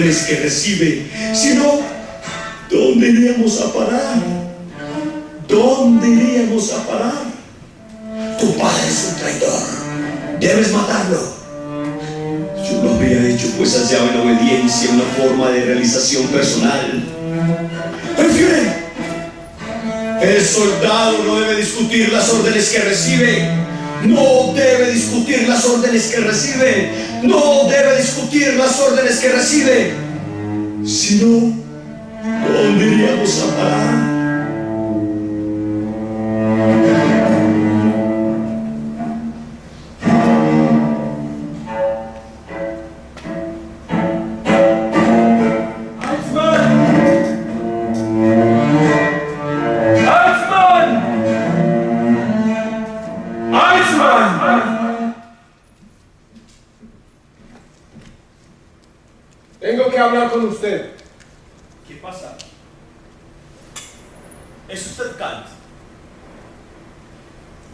órdenes que recibe. Si no, ¿dónde iríamos a parar? ¿Dónde iríamos a parar? Tu padre es un traidor. Debes matarlo. Yo lo habría hecho, pues hallaba en la obediencia una forma de realización personal. ¡Prefiere! El soldado no debe discutir las órdenes que recibe. No debe discutir las órdenes que recibe. No debe discutir las órdenes que recibe. Si no, ¿dónde iríamos a parar? Tengo que hablar con usted. ¿Qué pasa? ¿Es usted Kant?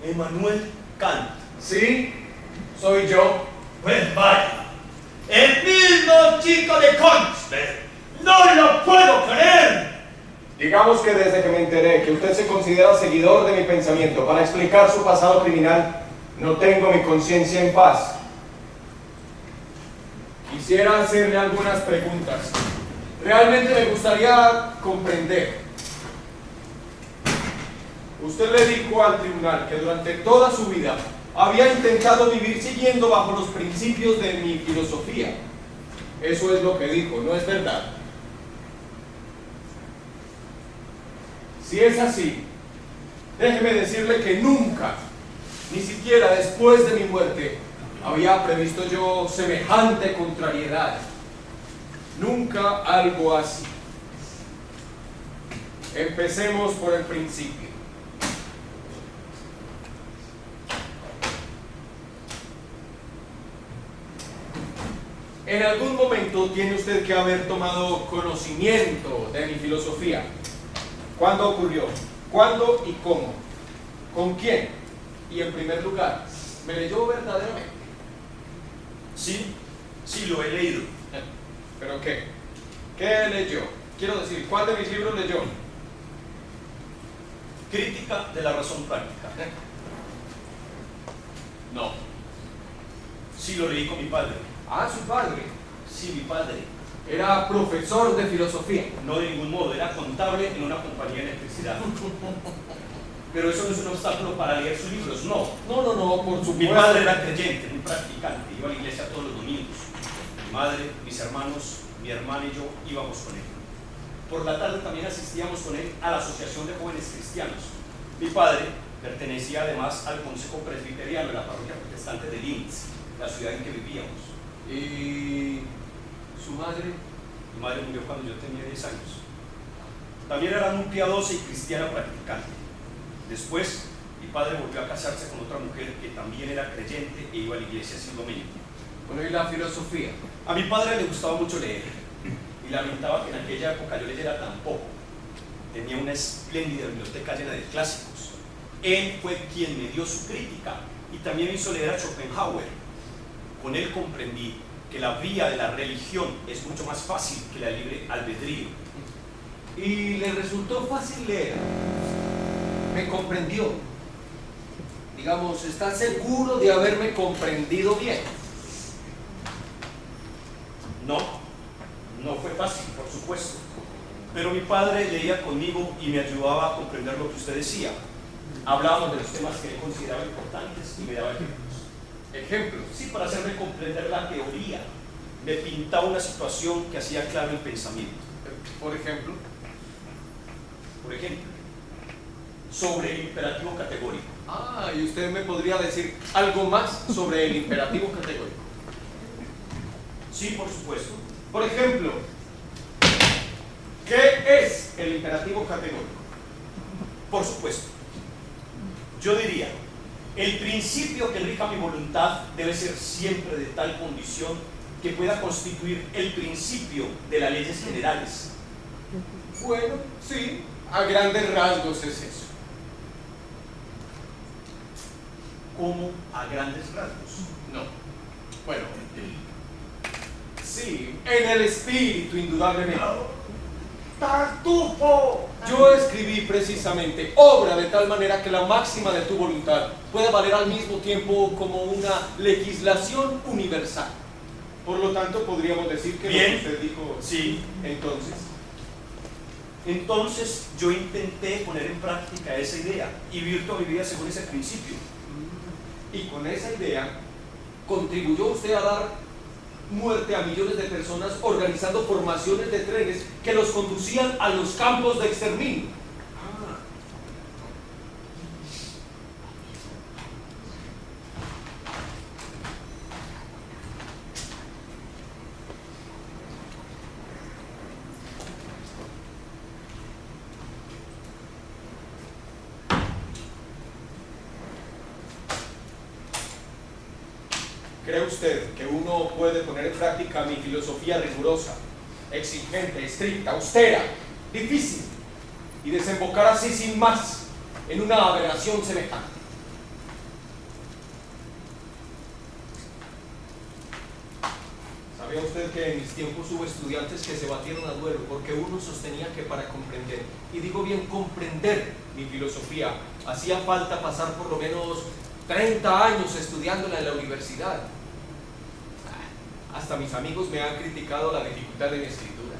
Emmanuel Kant. ¿Sí? Soy yo. Pues vaya, el mismo chico de Königsberg. ¡No lo puedo creer! Digamos que desde que me enteré que usted se considera seguidor de mi pensamiento para explicar su pasado criminal, no tengo mi conciencia en paz. Quisiera hacerle algunas preguntas. Realmente me gustaría comprender. Usted le dijo al tribunal que durante toda su vida había intentado vivir siguiendo bajo los principios de mi filosofía. Eso es lo que dijo, ¿no es verdad? Si es así, déjeme decirle que nunca, ni siquiera después de mi muerte, había previsto yo semejante contrariedad. Nunca algo así. Empecemos por el principio. En algún momento tiene usted que haber tomado conocimiento de mi filosofía. ¿Cuándo ocurrió? ¿Cuándo y cómo? ¿Con quién? Y en primer lugar, ¿me leyó verdaderamente? Sí, lo he leído. ¿Pero qué? ¿Qué leyó? Quiero decir, ¿cuál de mis libros leyó? Crítica de la razón práctica. No. Sí, lo leí con mi padre. Ah, su padre. Sí, mi padre. Era profesor de filosofía. No de ningún modo, era contable en una compañía de electricidad. Pero eso no es un obstáculo para leer sus libros, no. No, por supuesto. Mi padre era creyente, muy practicante, iba a la iglesia todos los domingos. Mi madre, mis hermanos, mi hermana y yo íbamos con él. Por la tarde también asistíamos con él a la Asociación de Jóvenes Cristianos. Mi padre pertenecía además al Consejo Presbiteriano de la parroquia protestante de Linz, la ciudad en que vivíamos. ¿Y su madre? Mi madre murió cuando yo tenía 10 años. También era muy piadosa y cristiana practicante. Después, mi padre volvió a casarse con otra mujer que también era creyente e iba a la iglesia asiduamente. Bueno, ¿y la filosofía? A mi padre le gustaba mucho leer y lamentaba que en aquella época yo leyera tan poco. Tenía una espléndida biblioteca llena de clásicos. Él fue quien me dio su crítica y también hizo leer a Schopenhauer. Con él comprendí que la vía de la religión es mucho más fácil que la libre albedrío. ¿Y le resultó fácil leer? ¿Me comprendió? Digamos, ¿está seguro de haberme comprendido bien? No fue fácil, por supuesto. Pero mi padre leía conmigo y me ayudaba a comprender lo que usted decía. Hablábamos de los temas que él consideraba importantes y me daba ejemplos. ¿Ejemplos? Sí, para hacerme comprender la teoría. Me pintaba una situación que hacía claro el pensamiento. Por ejemplo, sobre el imperativo categórico. Ah, ¿y usted me podría decir algo más sobre el imperativo categórico? Sí, por supuesto. Por ejemplo, ¿qué es el imperativo categórico? Por supuesto. Yo diría, el principio que rija mi voluntad debe ser siempre de tal condición que pueda constituir el principio de las leyes generales. Bueno, sí, a grandes rasgos es eso. ¿Cómo a grandes rasgos? No. Bueno, Sí, en el espíritu, indudablemente. ¡Tartufo! Yo escribí precisamente obra de tal manera que la máxima de tu voluntad pueda valer al mismo tiempo como una legislación universal. Por lo tanto, podríamos decir que Bien. lo que usted dijo. Sí. Entonces yo intenté poner en práctica esa idea y vivir toda mi vida según ese principio. Y con esa idea contribuyó usted a dar muerte a millones de personas organizando formaciones de trenes que los conducían a los campos de exterminio. ¿Cree usted que uno puede poner en práctica mi filosofía rigurosa, exigente, estricta, austera, difícil, y desembocar así sin más en una aberración semejante? ¿Sabía usted que en mis tiempos hubo estudiantes que se batieron a duelo porque uno sostenía que para comprender, y digo bien comprender mi filosofía, hacía falta pasar por lo menos 30 años estudiándola en la universidad? Hasta mis amigos me han criticado la dificultad de mi escritura.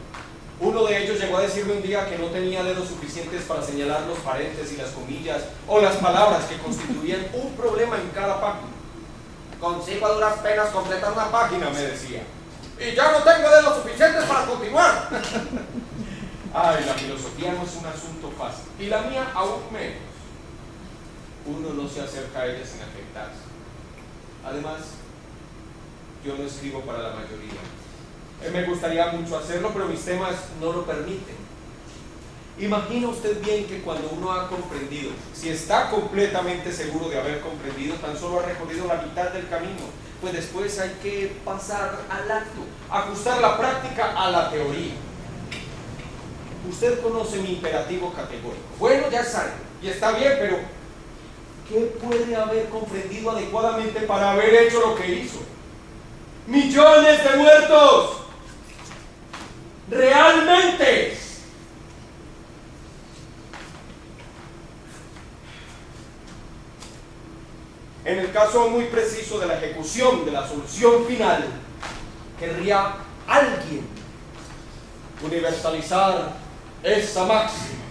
Uno de ellos llegó a decirme un día que no tenía dedos suficientes para señalar los paréntesis, las comillas o las palabras que constituían un problema en cada página. Consigo a duras penas completar una página, me decía. Y ya no tengo dedos suficientes para continuar. Ay, la filosofía no es un asunto fácil. Y la mía aún menos. Uno no se acerca a ella sin afectarse. Además, yo no escribo para la mayoría. Me gustaría mucho hacerlo, pero mis temas no lo permiten. Imagina usted bien que cuando uno ha comprendido, si está completamente seguro de haber comprendido, tan solo ha recorrido la mitad del camino, pues después hay que pasar al acto, ajustar la práctica a la teoría. Usted conoce mi imperativo categórico. Bueno, ya sabe, y está bien, pero ¿qué puede haber comprendido adecuadamente para haber hecho lo que hizo? ¡Millones de muertos! ¡Realmente! En el caso muy preciso de la ejecución de la solución final, querría alguien universalizar esa máxima.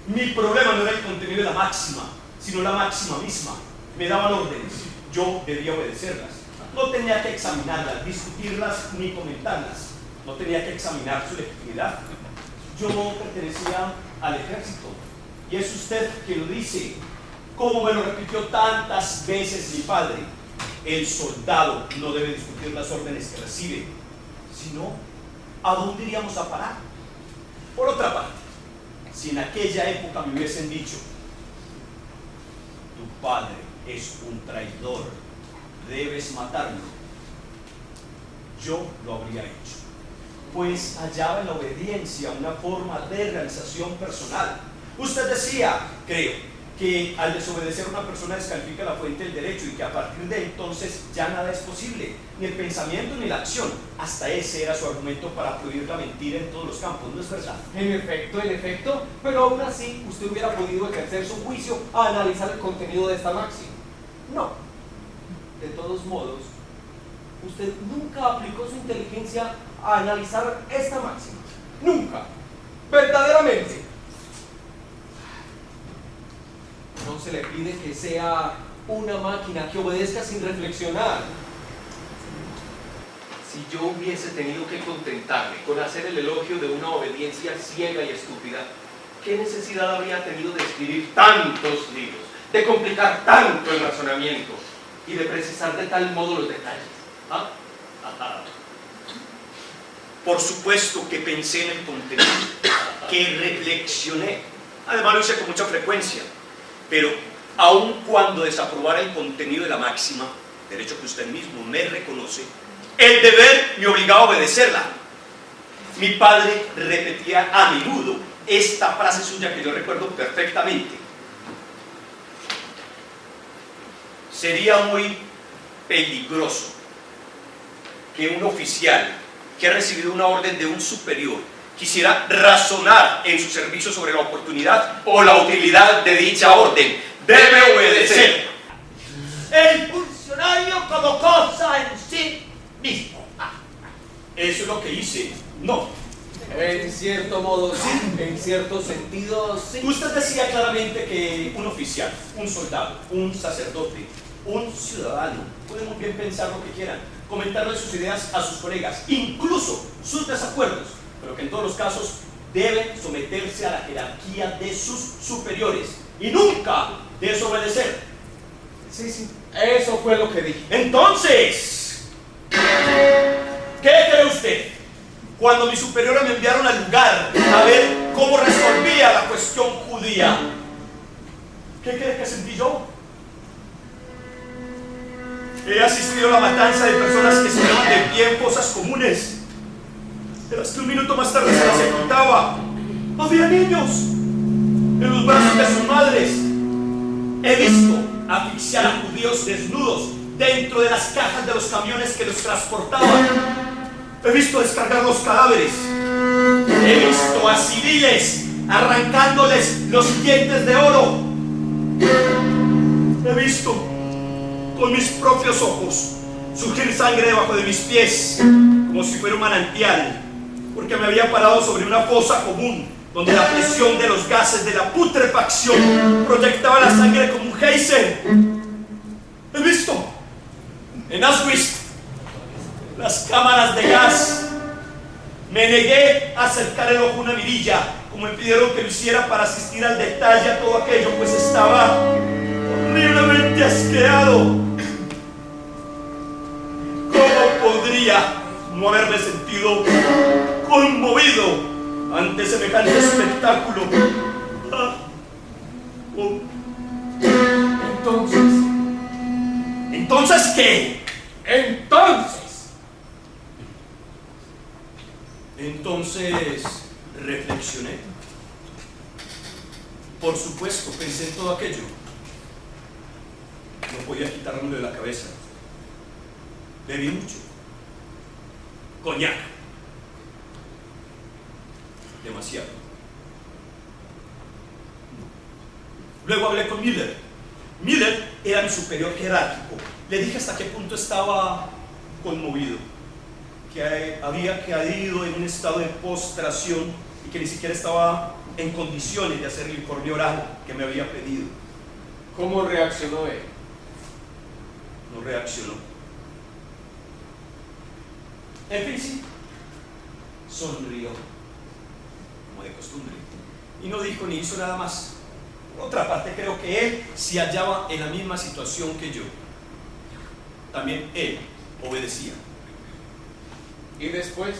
Mi problema no era el contenido de la máxima, sino la máxima misma. Me daban órdenes, yo debía obedecerlas. No tenía que examinarlas, discutirlas ni comentarlas. No tenía que examinar su legitimidad. Yo pertenecía al ejército y es usted quien lo dice. Como me lo repitió tantas veces mi padre, el soldado no debe discutir las órdenes que recibe, sino ¿a dónde iríamos a parar? Por otra parte, si en aquella época me hubiesen dicho, tu padre es un traidor, debes matarlo, yo lo habría hecho, pues hallaba en la obediencia una forma de realización personal. Usted decía, creo, que al desobedecer una persona descalifica la fuente del derecho y que a partir de entonces ya nada es posible, ni el pensamiento ni la acción. Hasta ese era su argumento para prohibir la mentira en todos los campos, ¿no es verdad? En efecto, pero aún así usted hubiera podido ejercer su juicio a analizar el contenido de esta máxima. No. De todos modos, usted nunca aplicó su inteligencia a analizar esta máxima. Nunca. Verdaderamente. No se le pide que sea una máquina que obedezca sin reflexionar. Si yo hubiese tenido que contentarme con hacer el elogio de una obediencia ciega y estúpida, ¿qué necesidad habría tenido de escribir tantos libros, de complicar tanto el razonamiento y de precisar de tal modo los detalles? ¿Ah? Por supuesto que pensé en el contenido, que reflexioné. Además lo hice con mucha frecuencia. Pero aun cuando desaprobara el contenido de la máxima, derecho que usted mismo me reconoce, el deber me obligaba a obedecerla. Mi padre repetía a menudo esta frase suya que yo recuerdo perfectamente. Sería muy peligroso que un oficial que ha recibido una orden de un superior quisiera razonar en su servicio sobre la oportunidad o la utilidad de dicha orden, debe obedecer. El funcionario como cosa en sí mismo. Eso es lo que hice. No. En cierto modo sí, en cierto sentido sí. Usted decía claramente que un oficial, un soldado, un sacerdote, un ciudadano puede muy bien pensar lo que quieran, comentarle sus ideas a sus colegas, incluso sus desacuerdos, pero que en todos los casos deben someterse a la jerarquía de sus superiores y nunca desobedecer. Sí, sí. Eso fue lo que dije. Entonces, ¿qué cree usted? Cuando mis superiores me enviaron al lugar a ver cómo resolvía la cuestión judía, ¿qué cree que sentí yo? He asistido a la matanza de personas que estaban de pie en fosas comunes, de las que un minuto más tarde se las ejecutaba. Había niños en los brazos de sus madres. He visto asfixiar a judíos desnudos dentro de las cajas de los camiones que los transportaban. He visto descargar los cadáveres. He visto a civiles arrancándoles los dientes de oro. He visto con mis propios ojos surgir sangre debajo de mis pies, como si fuera un manantial, porque me había parado sobre una fosa común, donde la presión de los gases de la putrefacción proyectaba la sangre como un geyser. He visto en Auschwitz las cámaras de gas. Me negué a acercar el ojo a una mirilla, como me pidieron que lo hiciera para asistir al detalle a todo aquello, pues estaba horriblemente asqueado. ¿Cómo podría no haberme sentido conmovido ante semejante espectáculo? ¿Entonces qué? Entonces reflexioné. Por supuesto, pensé en todo aquello. No podía quitármelo de la cabeza. Bebí mucho. Coñac. Demasiado. Luego hablé con Miller. Miller era mi superior jerárquico. Le dije hasta qué punto estaba conmovido, que había caído en un estado de postración y que ni siquiera estaba en condiciones de hacer el informe oral que me había pedido. ¿Cómo reaccionó él? No reaccionó. En fin, sí, sonrió, como de costumbre, y no dijo ni hizo nada más. Por otra parte, creo que él se hallaba en la misma situación que yo. También él obedecía. ¿Y después?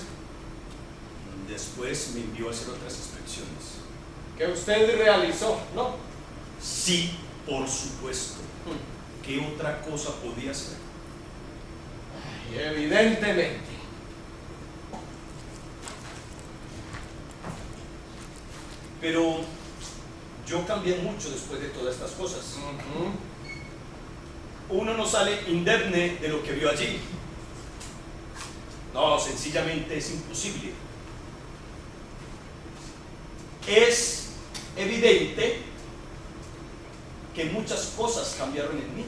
Después me envió a hacer otras inspecciones. Que usted realizó, ¿no? Sí, por supuesto. ¿Qué otra cosa podía hacer? Y evidentemente. Pero yo cambié mucho después de todas estas cosas. Uno no sale indemne de lo que vio allí. No, sencillamente es imposible. Es evidente que muchas cosas cambiaron en mí.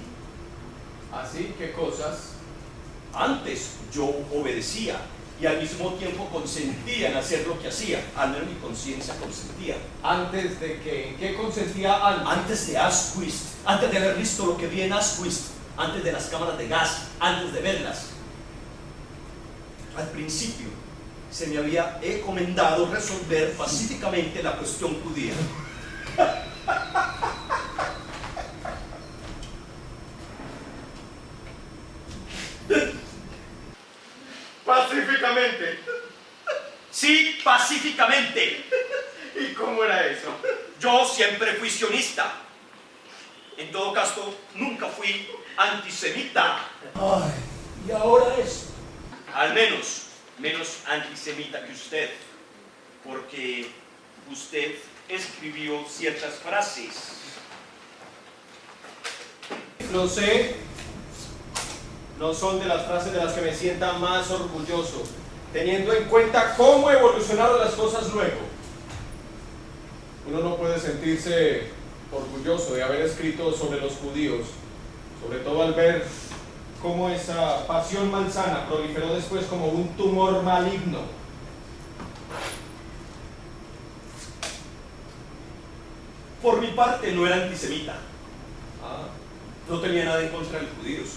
¿Así? ¿Qué cosas? Antes yo obedecía y al mismo tiempo consentía en hacer lo que hacía. Al menos mi conciencia consentía. ¿Antes de qué? ¿En qué consentía antes? Antes de Auschwitz, antes de haber visto lo que vi en Auschwitz, antes de las cámaras de gas, antes de verlas. Al principio se me había encomendado resolver pacíficamente la cuestión judía. Pacíficamente. Sí, pacíficamente. ¿Y cómo era eso? Yo siempre fui sionista. En todo caso, nunca fui antisemita. Ay, y ahora eso. Al menos menos antisemita que usted, porque usted escribió ciertas frases. Lo sé. no son de las frases de las que me sienta más orgulloso, teniendo en cuenta cómo evolucionaron las cosas luego. Uno no puede sentirse orgulloso de haber escrito sobre los judíos, sobre todo al ver cómo esa pasión malsana proliferó después como un tumor maligno. Por mi parte, no era antisemita. Ah, No tenía nada en contra de los judíos.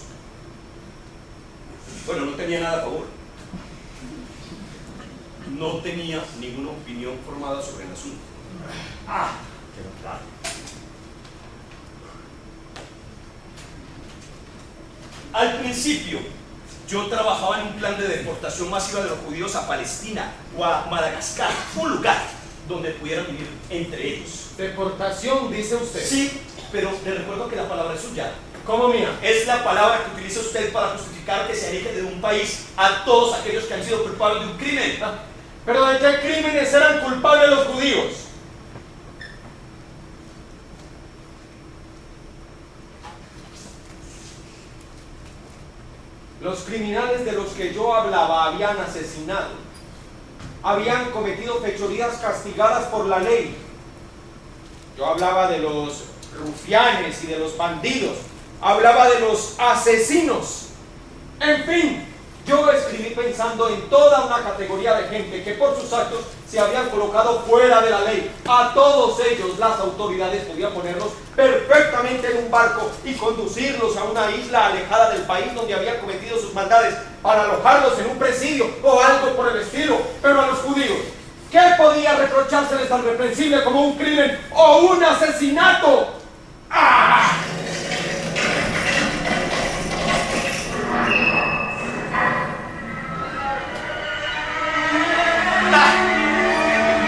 Bueno, no tenía nada a favor. No tenía ninguna opinión formada sobre el asunto. Qué claro. Al principio, yo trabajaba en un plan de deportación masiva de los judíos a Palestina o a Madagascar, un lugar donde pudieran vivir entre ellos. deportación, dice usted. Sí, pero le recuerdo que la palabra es suya. ¿Cómo mía? Es la palabra que utiliza usted para justificar que se aleje de un país a todos aquellos que han sido culpables de un crimen. ¿Pero de qué crímenes eran culpables los judíos? Los criminales de los que yo hablaba habían asesinado, habían cometido fechorías castigadas por la ley. Yo hablaba de los rufianes y de los bandidos, hablaba de los asesinos. En fin, yo escribí pensando en toda una categoría de gente que por sus actos se habían colocado fuera de la ley. A todos ellos las autoridades podían ponerlos perfectamente en un barco y conducirlos a una isla alejada del país donde habían cometido sus maldades para alojarlos en un presidio o algo por el estilo. Pero a los judíos, ¿qué podía reprochárseles tan reprensible como un crimen o un asesinato? ¡Ah!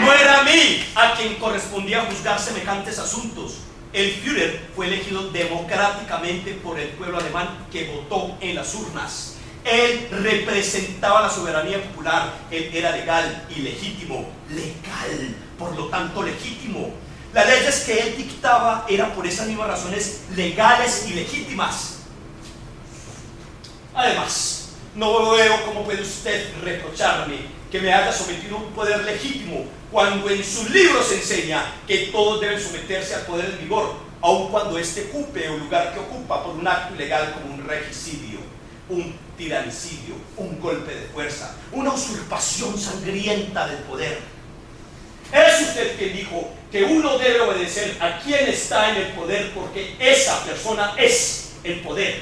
No era a mí a quien correspondía juzgar semejantes asuntos. El Führer fue elegido democráticamente por el pueblo alemán que votó en las urnas. Él representaba la soberanía popular. Él era legal y legítimo. Legal, por lo tanto legítimo. Las leyes que él dictaba eran por esas mismas razones legales y legítimas. Además, no veo cómo puede usted reprocharme que me haya sometido a un poder legítimo cuando en sus libros se enseña que todos deben someterse al poder en vigor, aun cuando éste ocupe el lugar que ocupa por un acto ilegal como un regicidio, un tiranicidio, un golpe de fuerza, una usurpación sangrienta del poder. Es usted quien dijo que uno debe obedecer a quien está en el poder porque esa persona es el poder.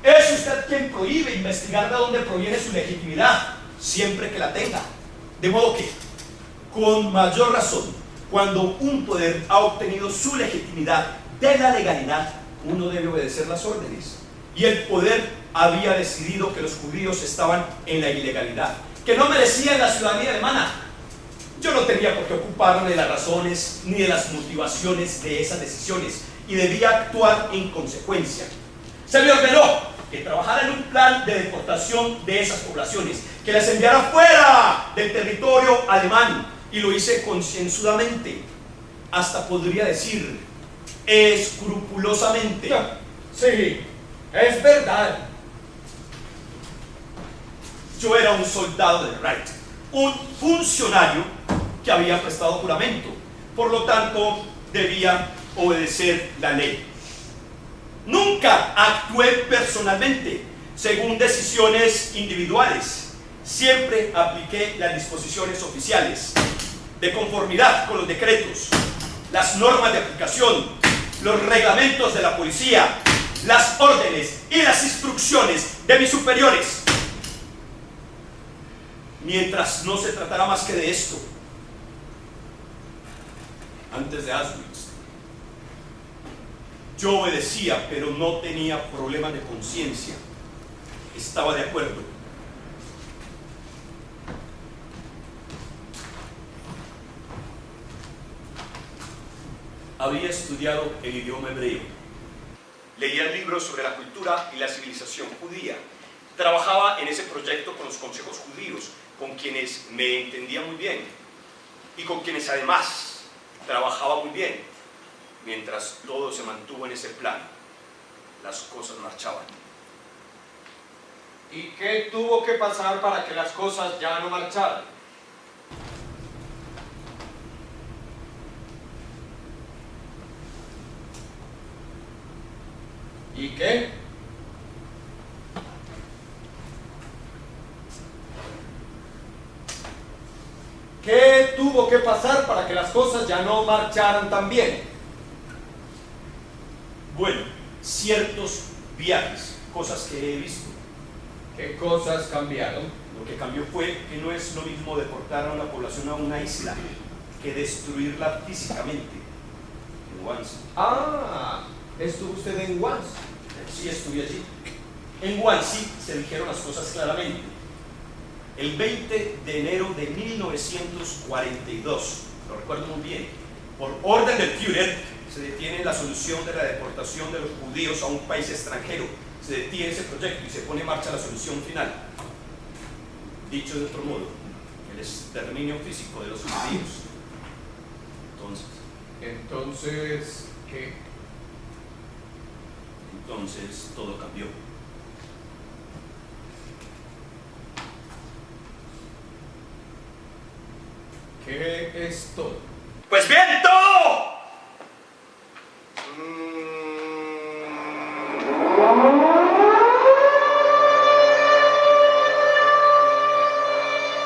Es usted quien prohíbe investigar de dónde proviene su legitimidad, siempre que la tenga. De modo que, con mayor razón, cuando un poder ha obtenido su legitimidad de la legalidad, uno debe obedecer las órdenes. Y el poder había decidido que los judíos estaban en la ilegalidad, que no merecían la ciudadanía alemana. Yo no tenía por qué ocuparme de las razones ni de las motivaciones de esas decisiones y debía actuar en consecuencia. Se me ordenó que trabajara en un plan de deportación de esas poblaciones, que las enviara fuera del territorio alemán, y lo hice concienzudamente, hasta podría decir escrupulosamente. Sí, es verdad. Yo era un soldado del Reich, un funcionario que había prestado juramento, por lo tanto debía obedecer la ley. Nunca actué personalmente según decisiones individuales. Siempre apliqué las disposiciones oficiales, de conformidad con los decretos, las normas de aplicación, los reglamentos de la policía, las órdenes y las instrucciones de mis superiores. Mientras no se tratara más que de esto, antes de Auschwitz, yo obedecía, pero no tenía problemas de conciencia. Estaba de acuerdo. Había estudiado el idioma hebreo. Leía libros sobre la cultura y la civilización judía. Trabajaba en ese proyecto con los consejos judíos, con quienes me entendía muy bien y con quienes además trabajaba muy bien. Mientras todo se mantuvo en ese plan, las cosas marchaban. ¿Y qué tuvo que pasar para que las cosas ya no marcharan? ¿Y qué? ¿Qué tuvo que pasar para que las cosas ya no marcharan tan bien? Bueno, ciertos viajes, cosas que he visto. ¿Qué cosas cambiaron? Lo que cambió fue que no es lo mismo deportar a una población a una isla que destruirla físicamente. En Guansi. Ah, estuvo usted en Guansi. Sí, estuve allí. En Guansi se dijeron las cosas claramente. El 20 de enero de 1942, lo recuerdo muy bien, por orden del Führer, se detiene la solución de la deportación de los judíos a un país extranjero. Se detiene ese proyecto y se pone en marcha la solución final. Dicho de otro modo, el exterminio físico de los judíos. Entonces, ¿qué? Entonces todo cambió. ¿Qué es todo? ¡Pues bien, todo!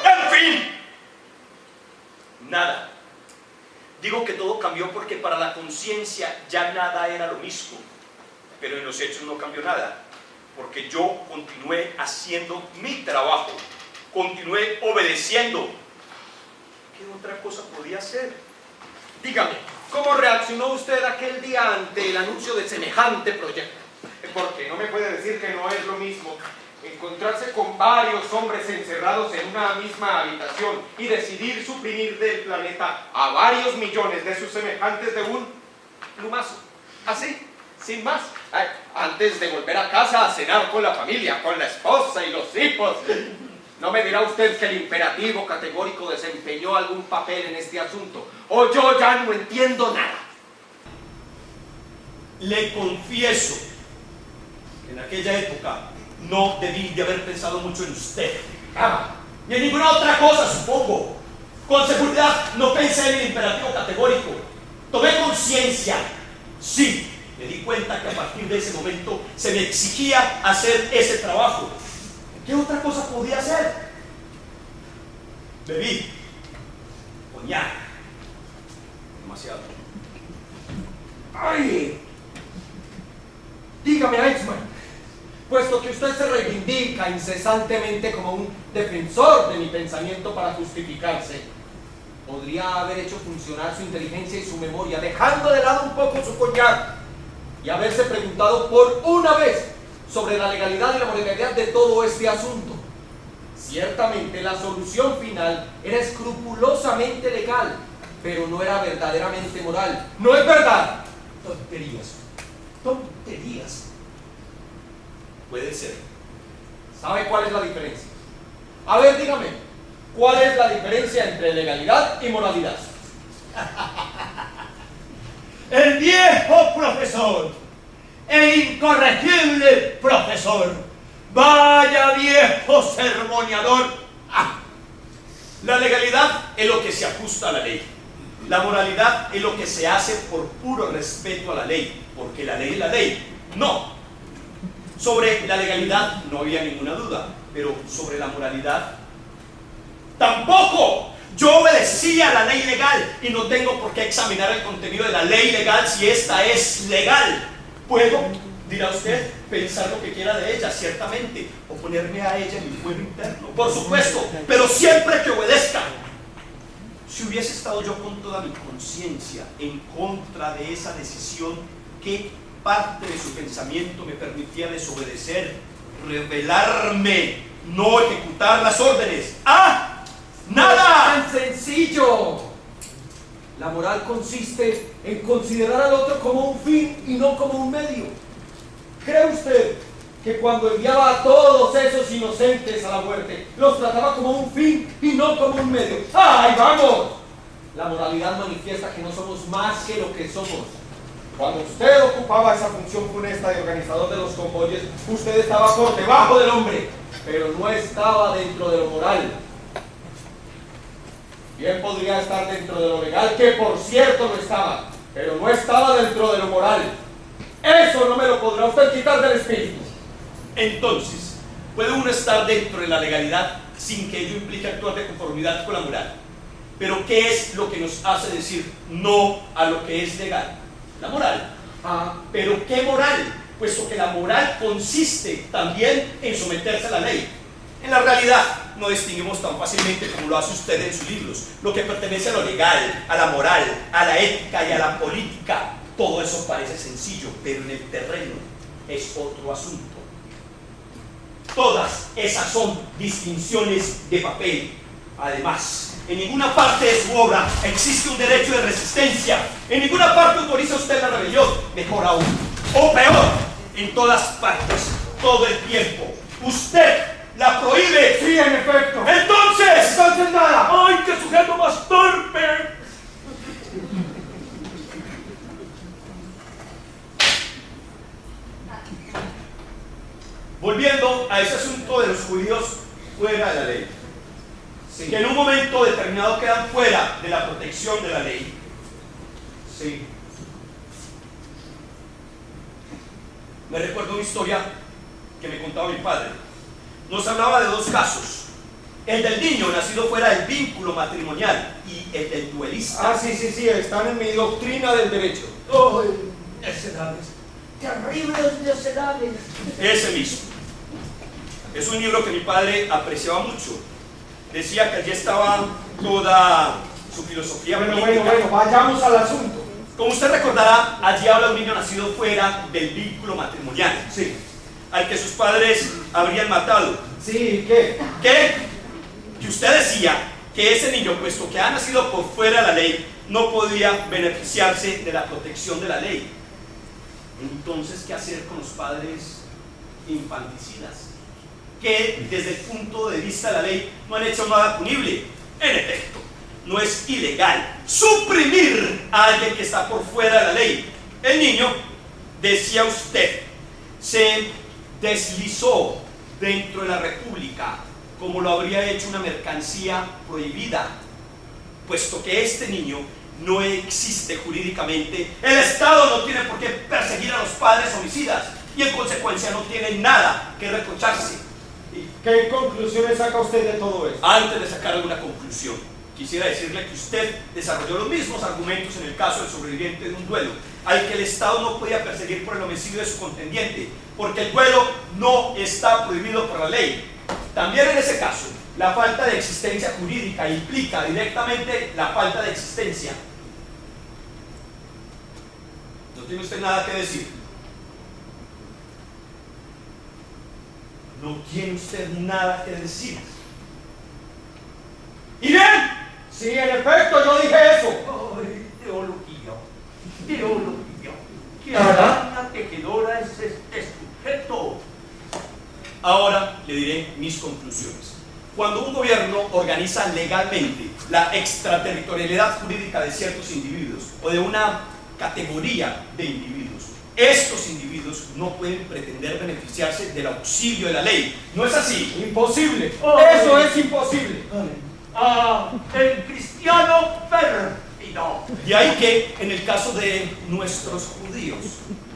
¡En fin! Nada. Digo que todo cambió porque para la conciencia ya nada era lo mismo. Pero en los hechos no cambió nada. Porque yo continué haciendo mi trabajo. Continué obedeciendo. ¿Qué otra cosa podía hacer? Dígame, ¿cómo reaccionó usted aquel día ante el anuncio de semejante proyecto? Porque no me puede decir que no es lo mismo encontrarse con varios hombres encerrados en una misma habitación y decidir suprimir del planeta a varios millones de sus semejantes de un plumazo. Así, sin más. Antes de volver a casa a cenar con la familia, con la esposa y los hijos. ¿No me dirá usted que el imperativo categórico desempeñó algún papel en este asunto? ¿O yo ya no entiendo nada? Le confieso que en aquella época no debí de haber pensado mucho en usted. Ni en ninguna otra cosa, supongo. Con seguridad no pensé en el imperativo categórico. Tomé conciencia. Sí, me di cuenta que a partir de ese momento se me exigía hacer ese trabajo. ¿Qué otra cosa podía hacer? Bebí coñac. Demasiado. ¡Ay! Dígame, Eichmann, puesto que usted se reivindica incesantemente como un defensor de mi pensamiento para justificarse, podría haber hecho funcionar su inteligencia y su memoria, dejando de lado un poco su coñac, y haberse preguntado por una vez sobre la legalidad y la moralidad de todo este asunto. Ciertamente la solución final era escrupulosamente legal, pero no era verdaderamente moral. ¿No es verdad? Tonterías. Tonterías. Puede ser. ¿Sabe cuál es la diferencia? A ver, dígame, ¿cuál es la diferencia entre legalidad y moralidad? El viejo profesor, el incorregible profesor, vaya viejo sermoneador. La legalidad es lo que se ajusta a la ley. La moralidad es lo que se hace por puro respeto a la ley, porque la ley es la ley. No. Sobre la legalidad no había ninguna duda, pero sobre la moralidad tampoco. Yo obedecía a la ley legal y no tengo por qué examinar el contenido de la ley legal si esta es legal. Puedo, dirá usted, pensar lo que quiera de ella, ciertamente, oponerme a ella en mi fuero interno, por supuesto, pero siempre que obedezca. Si hubiese estado yo con toda mi conciencia en contra de esa decisión, ¿qué parte de su pensamiento me permitía desobedecer, rebelarme, no ejecutar las órdenes? ¡Nada! ¡Tan sencillo! La moral consiste en considerar al otro como un fin y no como un medio. ¿Cree usted que cuando enviaba a todos esos inocentes a la muerte, los trataba como un fin y no como un medio? ¡Ay, vamos! La moralidad manifiesta que no somos más que lo que somos. Cuando usted ocupaba esa función funesta de organizador de los convoyes, usted estaba por debajo del hombre, pero no estaba dentro de lo moral. Bien podría estar dentro de lo legal, que por cierto lo estaba, pero no estaba dentro de lo moral. Eso no me lo podrá usted quitar del espíritu. Entonces, puede uno estar dentro de la legalidad sin que ello implique actuar de conformidad con la moral. Pero ¿qué es lo que nos hace decir no a lo que es legal? La moral. Ah, pero ¿qué moral? Puesto que la moral consiste también en someterse a la ley. En la realidad no distinguimos tan fácilmente como lo hace usted en sus libros lo que pertenece a lo legal, a la moral, a la ética y a la política. Todo eso parece sencillo, pero en el terreno es otro asunto. Todas esas son distinciones de papel. Además, en ninguna parte de su obra existe un derecho de resistencia. En ninguna parte autoriza usted la rebelión. Mejor aún, o peor, en todas partes, todo el tiempo, usted la prohíbe. Sí, en efecto. Entonces nada. ¡Ay, qué sujeto más torpe! volviendo a ese asunto de los judíos fuera de la ley, Sí. que en un momento determinado quedan fuera de la protección de la ley. Sí. Me recuerdo una historia que me contaba mi padre. Nos hablaba de dos casos: el del niño nacido fuera del vínculo matrimonial y el del duelista. Ah, sí, están en mi doctrina del derecho. ¡Ay, necedades! ¡Terribles necedades! Ese mismo. Es un libro que mi padre apreciaba mucho. Decía que allí estaba toda su filosofía política. Bueno, vayamos al asunto. Como usted recordará, allí habla un niño nacido fuera del vínculo matrimonial, Sí. al que sus padres habrían matado. Sí, ¿qué? Que usted decía que ese niño, puesto que ha nacido por fuera de la ley, no podía beneficiarse de la protección de la ley. Entonces, ¿qué hacer con los padres infanticidas? Que desde el punto de vista de la ley no han hecho nada punible. En efecto, no es ilegal suprimir a alguien que está por fuera de la ley. El niño, decía usted, se deslizó dentro de la república como lo habría hecho una mercancía prohibida. Puesto que este niño no existe jurídicamente, el Estado no tiene por qué perseguir a los padres homicidas y en consecuencia no tiene nada que reprocharse. ¿Y qué conclusiones saca usted de todo esto? Antes de sacar alguna conclusión, quisiera decirle que usted desarrolló los mismos argumentos en el caso del sobreviviente de un duelo, al que el Estado no podía perseguir por el homicidio de su contendiente, porque el duelo no está prohibido por la ley. También en ese caso, la falta de existencia jurídica implica directamente la falta de existencia. ¿No tiene usted nada que decir? ¿No tiene usted nada que decir? ¿Y bien? Sí, en efecto, yo dije eso. ¡Ay, teología! ¡Teología! ¡Qué arana tejedora es este sujeto! Ahora le diré mis conclusiones. Cuando un gobierno organiza legalmente la extraterritorialidad jurídica de ciertos individuos o de una categoría de individuos, estos individuos no pueden pretender beneficiarse del auxilio de la ley. ¿No es así? Imposible. Ay. Eso es imposible. ¡Ah, el cristiano pérfido! De ahí que, en el caso de nuestros judíos,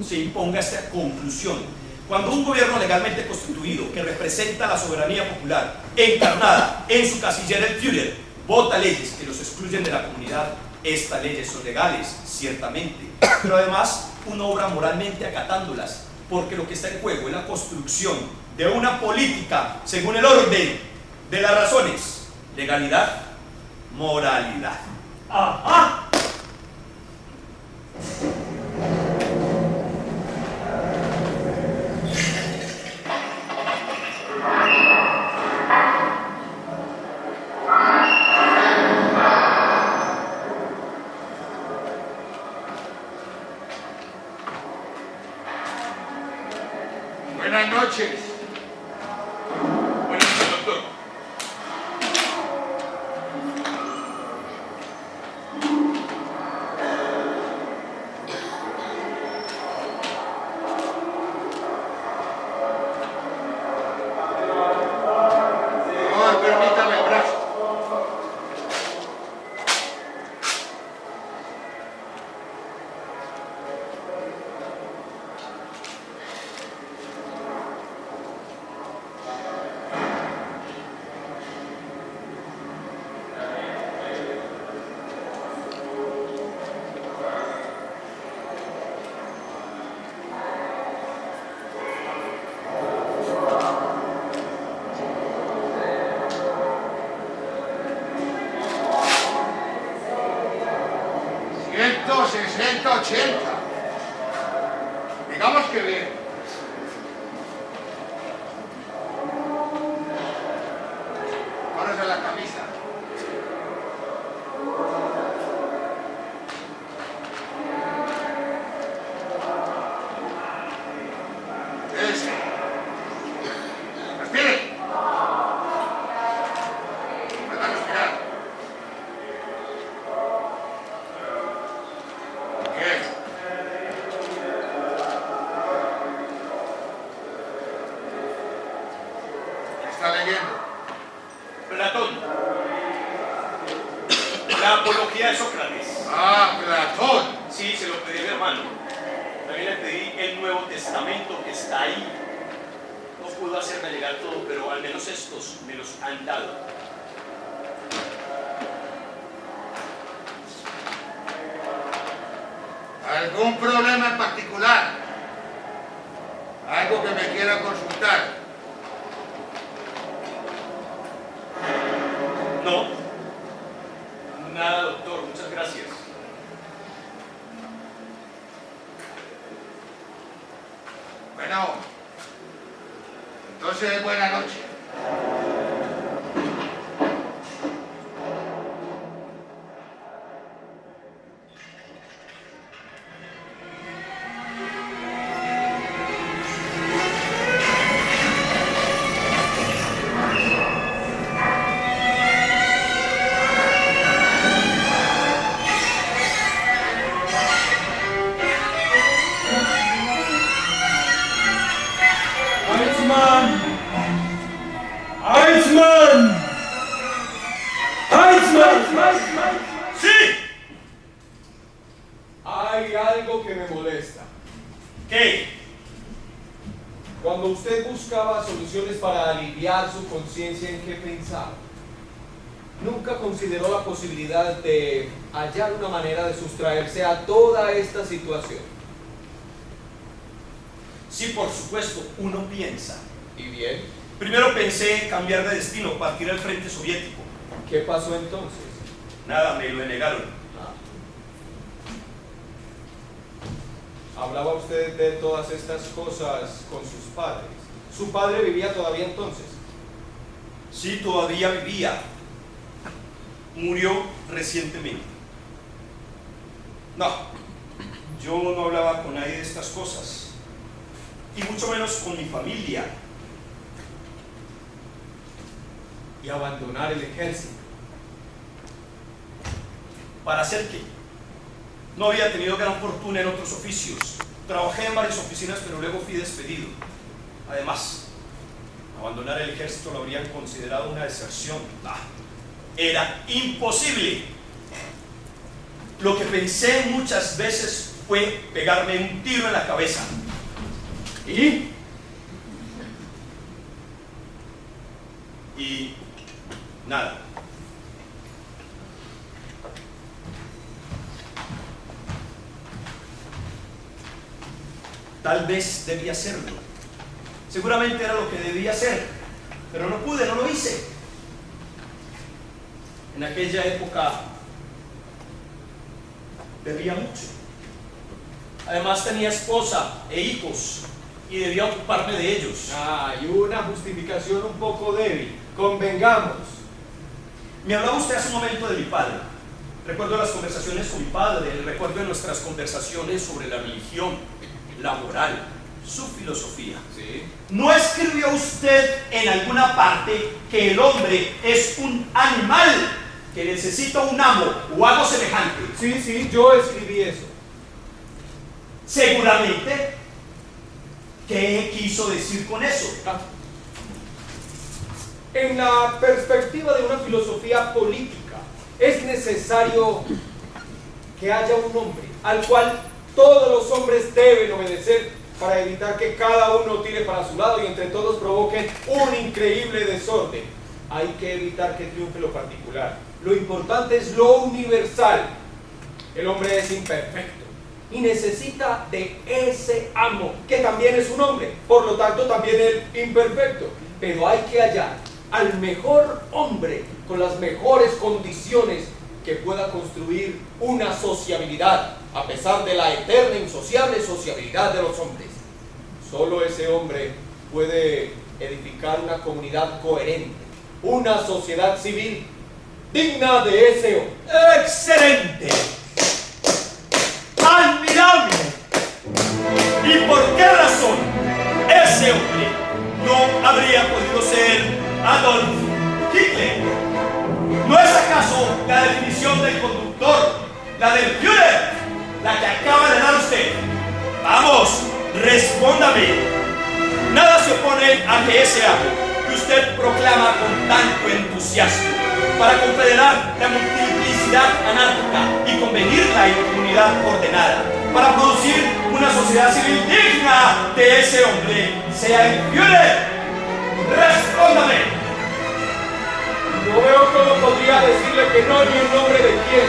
se imponga esta conclusión. Cuando un gobierno legalmente constituido, que representa la soberanía popular, encarnada en su casillera el Führer, vota leyes que los excluyen de la comunidad, estas leyes son legales, ciertamente, pero además uno obra moralmente acatándolas, porque lo que está en juego es la construcción de una política según el orden de las razones: legalidad, moralidad. ¡Ajá! Buenas noches. Buenas noches, doctor. 160, 80. Digamos que bien. Pones en la camisa. Ese. Respire. Pueda respirar. Bien. ¿Qué está leyendo? Platón. La apología de Sócrates. Ah, Platón. Sí, se lo pedí a mi hermano. También le pedí el Nuevo Testamento que está ahí. No pudo hacerme llegar todo, pero al menos estos me los han dado. ¿Algún problema en particular? ¿Algo que me quiera consultar? No. Nada, doctor. Muchas gracias. Bueno, entonces buena noche. ¡Heitzman! ¡Heitzman! ¡Heitzman! ¡Sí! Hay algo que me molesta. ¿Qué? Cuando usted buscaba soluciones para aliviar su conciencia, ¿en qué pensaba? Nunca consideró la posibilidad de hallar una manera de sustraerse a toda esta situación. Sí, por supuesto, uno piensa. ¿Y bien? Primero pensé en cambiar de destino, partir al frente soviético. ¿Qué pasó entonces? Nada, me lo negaron. Hablaba usted de todas estas cosas con sus padres. ¿Su padre vivía todavía entonces? Sí, todavía vivía. Murió recientemente. No, yo no hablaba con nadie de estas cosas. Y mucho menos con mi familia. Y abandonar el ejército. ¿Para hacer qué? No había tenido gran fortuna en otros oficios. Trabajé en varias oficinas, pero luego fui despedido. Además, abandonar el ejército lo habrían considerado una deserción. Era imposible. Lo que pensé muchas veces fue pegarme un tiro en la cabeza. ¿Y? Y nada. Tal vez debía hacerlo. Seguramente era lo que debía hacer, pero no pude, no lo hice. En aquella época debía mucho. Además tenía esposa e hijos y debía ocuparme de ellos. Y una justificación un poco débil. Convengamos. Me hablaba usted hace un momento de mi padre. Recuerdo las conversaciones con mi padre, el recuerdo de nuestras conversaciones sobre la religión, la moral, su filosofía. Sí. ¿No escribió usted en alguna parte que el hombre es un animal que necesita un amo o algo semejante? Sí, yo escribí eso. Seguramente. ¿Qué quiso decir con eso? En la perspectiva de una filosofía política, es necesario que haya un hombre al cual todos los hombres deben obedecer para evitar que cada uno tire para su lado y entre todos provoquen un increíble desorden. Hay que evitar que triunfe lo particular. Lo importante es lo universal. El hombre es imperfecto y necesita de ese amo, que también es un hombre, por lo tanto también es imperfecto. Pero hay que hallar al mejor hombre con las mejores condiciones que pueda construir una sociabilidad a pesar de la eterna insociable sociabilidad de los hombres. Solo ese hombre puede edificar una comunidad coherente, una sociedad civil digna de ese hombre. ¡Excelente! ¡Admirable! ¿Y por qué razón ese hombre no habría podido ser Adolf Hitler? ¿No es acaso la definición del conductor, la del Führer, la que acaba de dar usted? Vamos, respóndame. Nada se opone a que ese ave que usted proclama con tanto entusiasmo para confederar la multiplicidad anárquica y convenirla en comunidad ordenada, para producir una sociedad civil digna de ese hombre, sea el Führer. Respóndame. No veo cómo podría decirle que no ni el nombre de quién.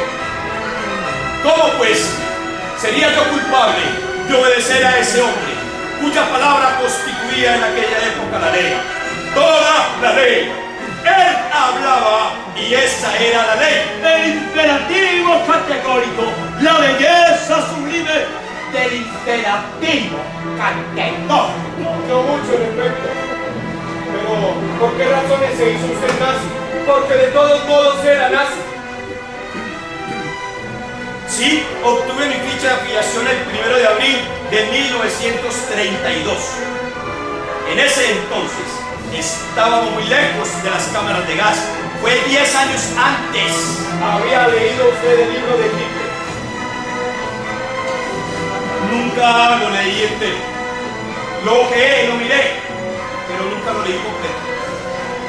¿Cómo pues sería yo culpable de obedecer a ese hombre, cuya palabra constituía en aquella época la ley? Toda la ley. Él hablaba y esa era la ley. El imperativo categórico, la belleza sublime del imperativo categórico. No mucho en efecto. Pero, ¿por qué razones se hizo usted nazi? Porque de todos modos era nazi. Sí, obtuve mi ficha de afiliación el 1 de abril de 1932. En ese entonces estábamos muy lejos de las cámaras de gas. Fue 10 años antes. ¿Había leído usted el libro de Hitler? Nunca lo leí entero. Lo ojeé, lo miré, pero nunca lo leí completo.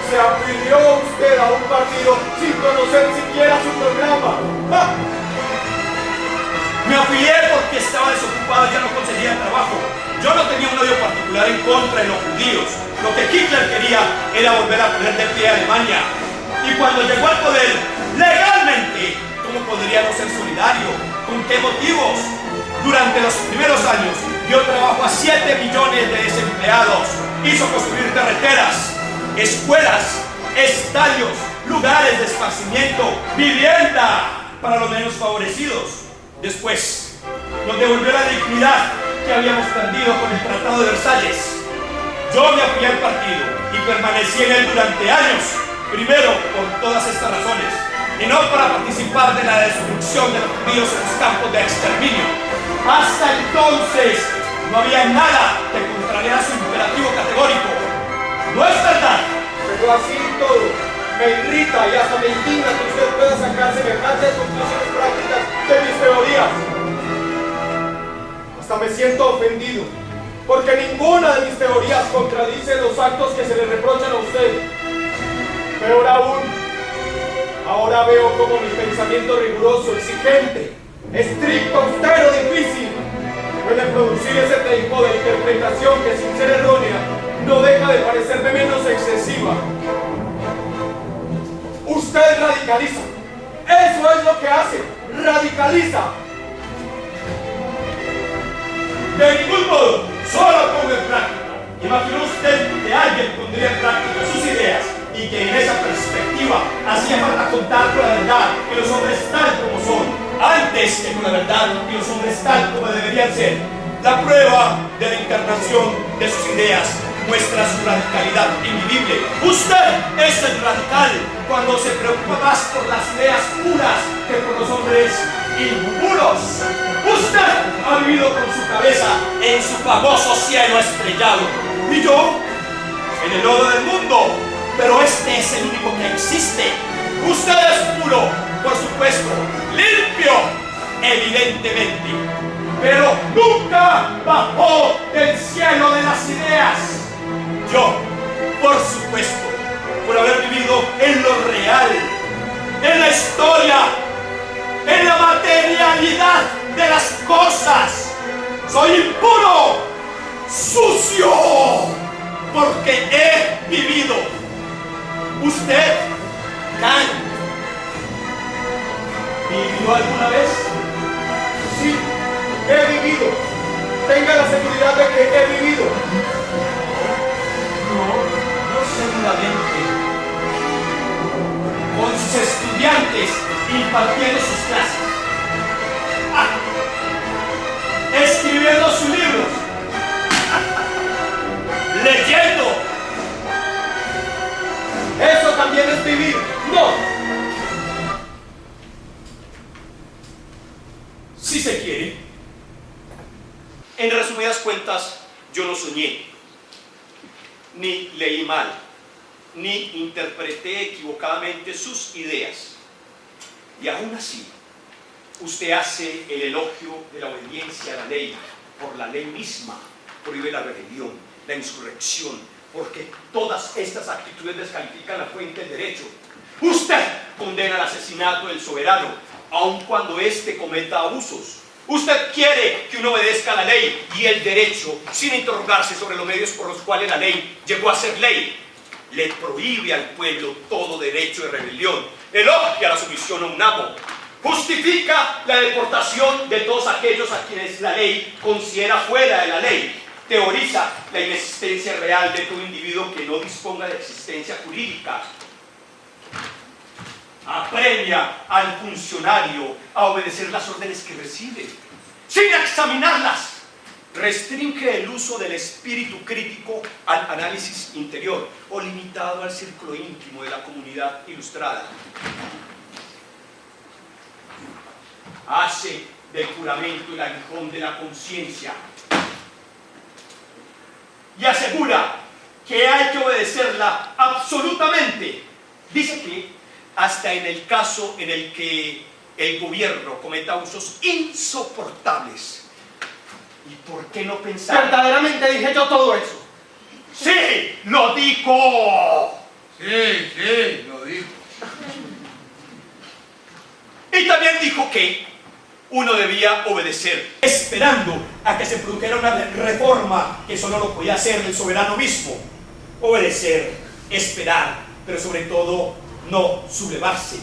Se afilió usted a un partido sin conocer siquiera su programa. ¡Ah! Me afilié porque estaba desocupado y ya no conseguía trabajo. Yo no tenía un odio particular en contra de los judíos. Lo que Hitler quería era volver a poner de pie a Alemania. Y cuando llegó al poder, legalmente, ¿cómo podría no ser solidario? ¿Con qué motivos? Durante los primeros años, dio trabajo a 7 millones de desempleados. Hizo construir carreteras, escuelas, estadios, lugares de esparcimiento, vivienda para los menos favorecidos. Después, nos devolvió la dignidad que habíamos perdido con el Tratado de Versalles. Yo me afilié al partido y permanecí en él durante años. Primero, por todas estas razones, y no para participar de la destrucción de los judíos en los campos de exterminio. Hasta entonces, no había nada que contrariara su imperativo categórico. ¿No es verdad? Pero así y todo, me irrita y hasta me indigna que usted pueda sacar semejantes conclusiones prácticas de mis teorías. Hasta me siento ofendido, porque ninguna de mis teorías contradice los actos que se le reprochan a usted. Peor aún, ahora veo como mi pensamiento riguroso, exigente, estricto, austero, difícil, puede producir ese tipo de interpretación que, sin ser errónea, no deja de parecerme menos excesiva. Usted radicaliza. Eso es lo que hace. Radicaliza. De ningún modo, solo pongo en práctica. ¿Imagina usted que alguien pondría en práctica sus ideas y que en esa perspectiva hacía falta contar con la verdad y los hombres tal como son, antes que con la verdad y los hombres tal como deberían ser? La prueba de la encarnación de sus ideas muestra su radicalidad invivible. Usted es el radical cuando se preocupa más por las ideas puras que por los hombres impuros. Usted ha vivido con su cabeza en su famoso cielo estrellado y yo en el lodo del mundo, pero este es el único que existe. Usted es puro, por supuesto, limpio, evidentemente, pero nunca bajó del cielo de las ideas. Yo, por supuesto, por haber vivido en lo real, en la historia, en la materialidad de las cosas, soy impuro, sucio, porque he vivido. Usted, Kant, ¿vivió alguna vez? Sí, he vivido. Tenga la seguridad de que he vivido. No seguramente. con sus estudiantes impartiendo sus clases, escribiendo sus libros, leyendo. Eso también es vivir. No. Si se quiere. En resumidas cuentas, yo no soñé, ni leí mal, ni interpreté equivocadamente sus ideas. Y aún así, usted hace el elogio de la obediencia a la ley. Por la ley misma prohíbe la rebelión, la insurrección, porque todas estas actitudes descalifican la fuente del derecho. Usted condena el asesinato del soberano, aun cuando éste cometa abusos. Usted quiere que uno obedezca a la ley y el derecho, sin interrogarse sobre los medios por los cuales la ley llegó a ser ley. Le prohíbe al pueblo todo derecho de rebelión, elogia la sumisión a un amo, justifica la deportación de todos aquellos a quienes la ley considera fuera de la ley, teoriza la inexistencia real de todo individuo que no disponga de existencia jurídica, apremia al funcionario a obedecer las órdenes que recibe, sin examinarlas, restringe el uso del espíritu crítico al análisis interior o limitado al círculo íntimo de la comunidad ilustrada. Hace del juramento el aguijón de la conciencia y asegura que hay que obedecerla absolutamente. Dice que hasta en el caso en el que el gobierno cometa usos insoportables. ¿Y por qué no pensar? Verdaderamente dije yo todo eso. ¡Sí! ¡Lo dijo! Sí, lo dijo. Y también dijo que uno debía obedecer, esperando a que se produjera una reforma que solo lo podía hacer el soberano mismo. Obedecer, esperar, pero sobre todo no sublevarse.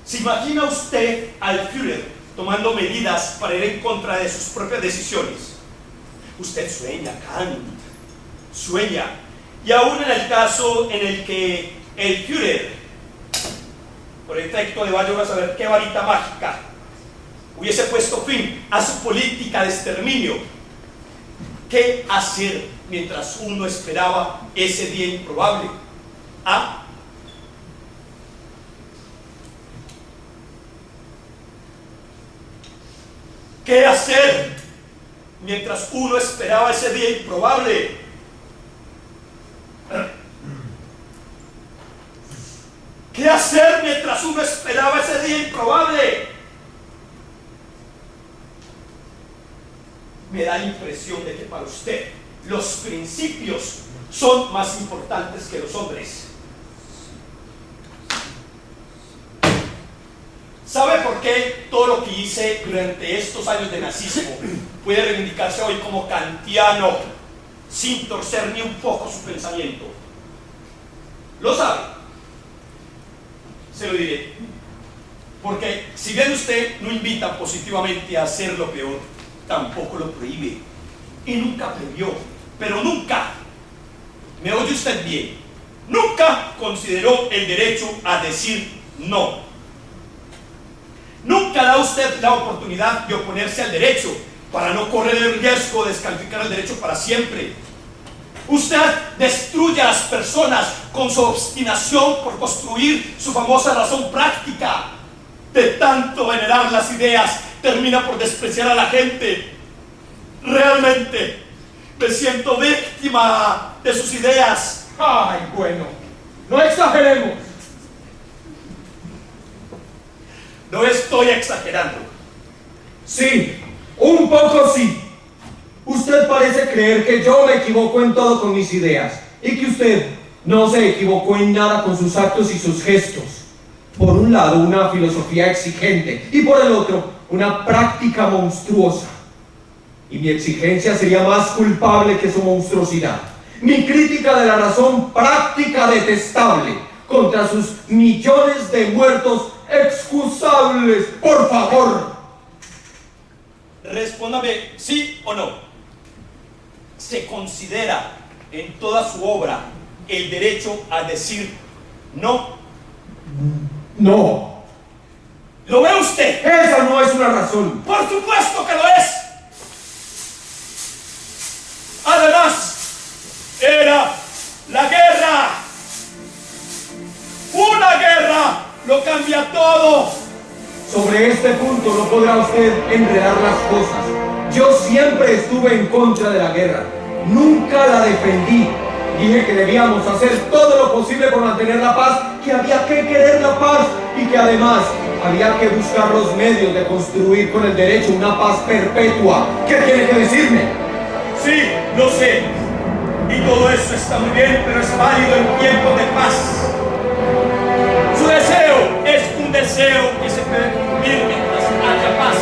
¿Se imagina usted al Führer tomando medidas para ir en contra de sus propias decisiones? Usted sueña, Kant, sueña. Y aún en el caso en el que el Führer, por efecto de vaya uno a saber qué varita mágica, hubiese puesto fin a su política de exterminio, ¿qué hacer mientras uno esperaba ese día improbable? ¿Ah? ¿Qué hacer mientras uno esperaba ese día improbable? ¿Qué hacer mientras uno esperaba ese día improbable? Me da la impresión de que para usted los principios son más importantes que los hombres. ¿Sabe por qué todo lo que hice durante estos años de nazismo puede reivindicarse hoy como kantiano sin torcer ni un poco su pensamiento? ¿Lo sabe? Se lo diré. Porque si bien usted no invita positivamente a hacer lo peor, tampoco lo prohíbe. Y nunca previó, pero nunca, ¿me oye usted bien? Nunca consideró el derecho a decir no. Nunca da usted la oportunidad de oponerse al derecho para no correr el riesgo de descalificar el derecho para siempre. Usted destruye a las personas con su obstinación por construir su famosa razón práctica. De tanto venerar las ideas, termina por despreciar a la gente. Realmente me siento víctima de sus ideas. Ay, bueno, no exageremos. No estoy exagerando. Sí, un poco sí. Usted parece creer que yo me equivoco en todo con mis ideas y que usted no se equivocó en nada con sus actos y sus gestos. Por un lado, una filosofía exigente y por el otro, una práctica monstruosa. Y mi exigencia sería más culpable que su monstruosidad. Mi crítica de la razón práctica detestable contra sus millones de muertos excusables. Por favor. Respóndame sí o no. ¿Se considera en toda su obra el derecho a decir No. No, ¿Lo ve usted? esa no es una razón. Por supuesto que lo es. Además, era la guerra. Una guerra lo cambia todo. Sobre este punto no podrá usted enredar las cosas. Yo siempre estuve en contra de la guerra. Nunca la defendí. Dije que debíamos hacer todo lo posible por mantener la paz, que había que querer la paz y que además había que buscar los medios de construir con el derecho una paz perpetua. ¿Qué tiene que decirme? Sí, lo sé. Y todo eso está muy bien, pero es válido en tiempos de paz. Su deseo es un deseo que se puede cumplir mientras haya paz.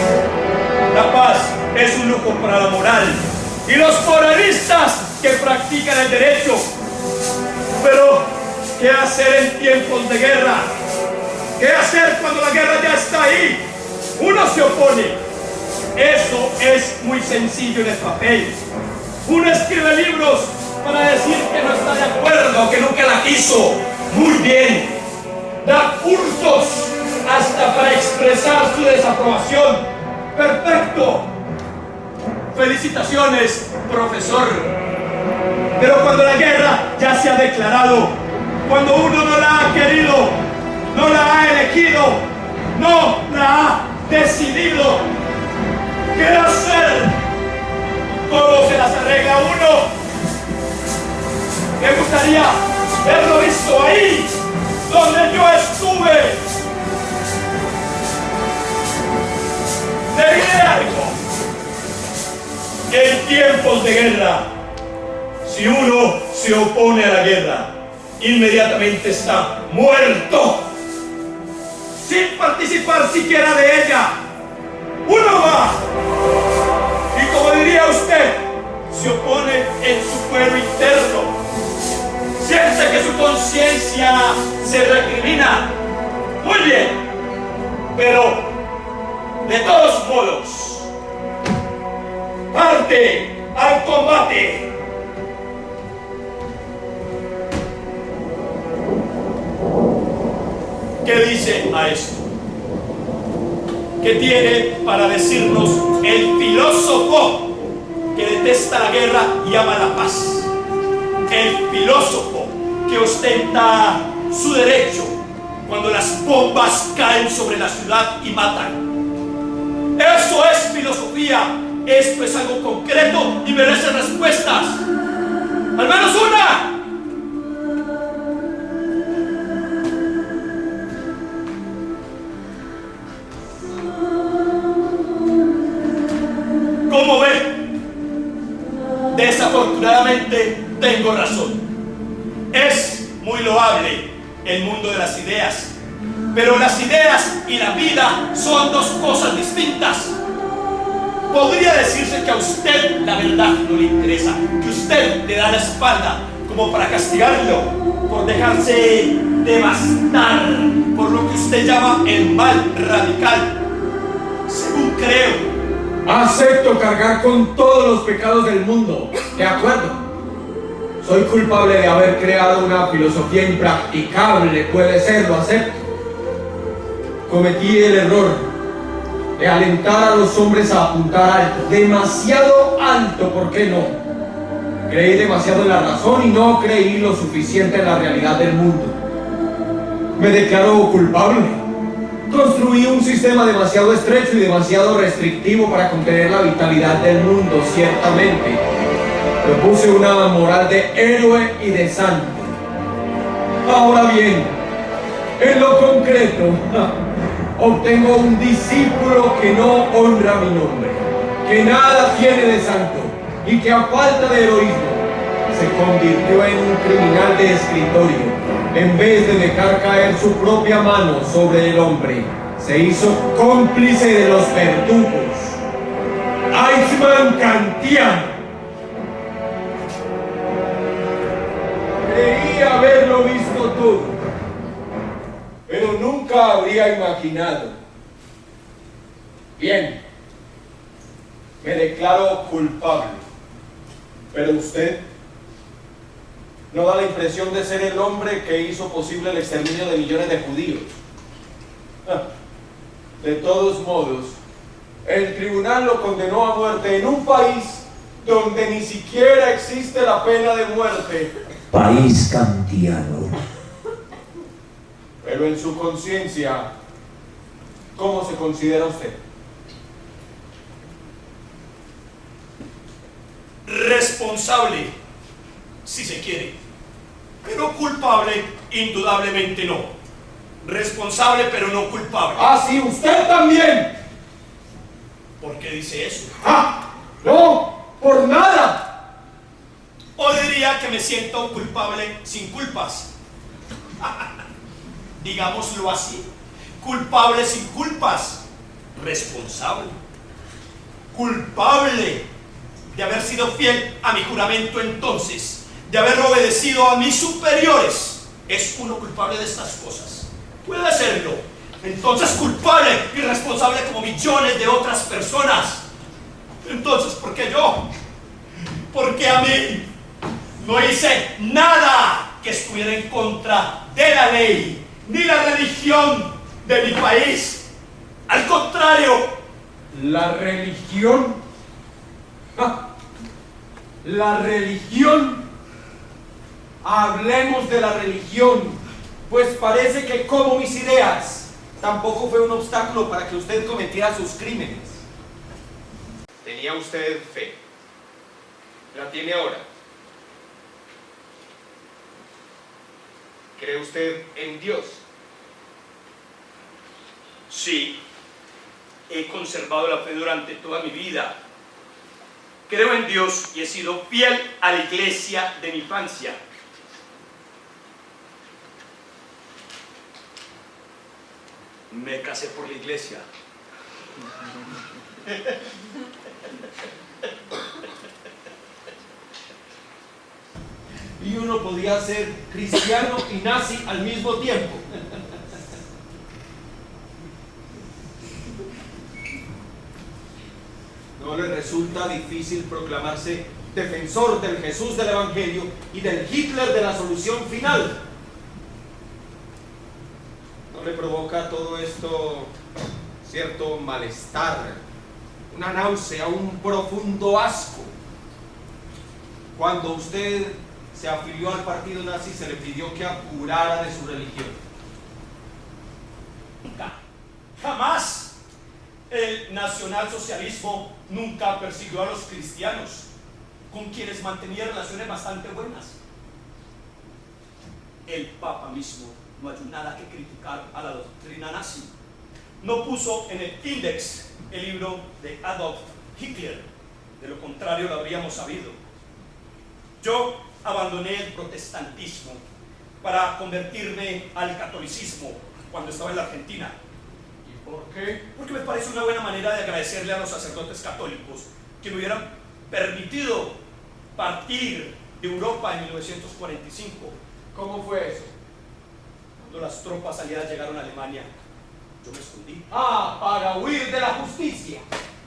La paz es un lujo para la moral y los moralistas que practican el derecho. Pero, ¿qué hacer en tiempos de guerra? ¿Qué hacer cuando la guerra ya está ahí? Uno se opone. Eso es muy sencillo en el papel. Uno escribe libros para decir que no está de acuerdo, que nunca la quiso. Muy bien. Da cursos hasta para expresar su desaprobación. Perfecto. Felicitaciones, profesor. Pero cuando la guerra ya se ha declarado, cuando uno no la ha querido, no la ha elegido, no la ha decidido, ¿qué hacer? ¿Cómo se las arregla uno? Me gustaría verlo visto ahí, donde yo estuve. Le diré algo. En tiempos de guerra, si uno se opone a la guerra, inmediatamente está muerto, sin participar siquiera de ella. Uno va, y como diría usted, se opone en su fuero interno. Siente que su conciencia se recrimina. Muy bien, pero de todos modos, parte al combate. ¿Qué dice a esto? ¿Qué tiene para decirnos el filósofo que detesta la guerra y ama la paz? El filósofo que ostenta su derecho cuando las bombas caen sobre la ciudad y matan. Eso es filosofía. Esto es algo concreto y merece respuestas. ¡Al menos una! ¿Cómo ve? Desafortunadamente tengo razón. Es muy loable el mundo de las ideas, pero las ideas y la vida son dos cosas distintas. Podría decirse que a usted la verdad no le interesa, que usted le da la espalda como para castigarlo por dejarse devastar por lo que usted llama el mal radical. Según creo, acepto cargar con todos los pecados del mundo. De acuerdo. Soy culpable de haber creado una filosofía impracticable. Puede ser, lo acepto. Cometí el error de alentar a los hombres a apuntar alto. Demasiado alto, ¿por qué no? Creí demasiado en la razón y no creí lo suficiente en la realidad del mundo. Me declaro culpable. Construí un sistema demasiado estrecho y demasiado restrictivo para contener la vitalidad del mundo, ciertamente. Propuse una moral de héroe y de santo. Ahora bien, en lo concreto, obtengo un discípulo que no honra mi nombre, que nada tiene de santo y que a falta de heroísmo se convirtió en un criminal de escritorio. En vez de dejar caer su propia mano sobre el hombre, se hizo cómplice de los verdugos. Eichmann kantiano. Creí haberlo visto todo, pero nunca habría imaginado. Bien, me declaro culpable, pero usted no da la impresión de ser el hombre que hizo posible el exterminio de millones de judíos. De todos modos, el tribunal lo condenó a muerte en un país donde ni siquiera existe la pena de muerte. País kantiano. Pero en su conciencia, ¿cómo se considera usted? Responsable, si se quiere, pero culpable, indudablemente no. Responsable, pero no culpable. Ah, sí, usted también. ¿Por qué dice eso? ¡Ah! No, por nada. O diría que me siento culpable sin culpas. Digámoslo así. Culpable sin culpas. Responsable. Culpable de haber sido fiel a mi juramento entonces, de haber obedecido a mis superiores. ¿Es uno culpable de estas cosas? Puede serlo. Entonces culpable y responsable como millones de otras personas. Entonces, ¿por qué yo? Porque a mí no hice nada que estuviera en contra de la ley ni la religión de mi país. Al contrario, La religión. Ah, la religión. Hablemos de la religión, pues parece que como mis ideas Tampoco fue un obstáculo para que usted cometiera sus crímenes. Tenía usted fe. La tiene ahora. ¿Cree usted en Dios? sí, he conservado la fe durante toda mi vida. Creo en Dios y he sido fiel a la iglesia de mi infancia. Me casé por la iglesia. Y uno podía ser cristiano y nazi al mismo tiempo. ¿No le resulta difícil proclamarse defensor del Jesús del Evangelio y del Hitler de la solución final? ¿No le provoca todo esto cierto malestar, una náusea, un profundo asco? Cuando usted se afilió al partido nazi, se le pidió que apurara de su religión. Nunca, jamás. El nacionalsocialismo nunca persiguió a los cristianos, con quienes mantenía relaciones bastante buenas. El Papa mismo no hay nada que criticar a la doctrina nazi. No puso en el Index el libro de Adolf Hitler, de lo contrario lo habríamos sabido. Yo abandoné el protestantismo para convertirme al catolicismo cuando estaba en la Argentina. ¿Y por qué? Porque me parece una buena manera de agradecerle a los sacerdotes católicos que me hubieran permitido partir de Europa en 1945. ¿Cómo fue eso? Cuando las tropas aliadas llegaron a Alemania, yo me escondí. Ah, para huir de la justicia.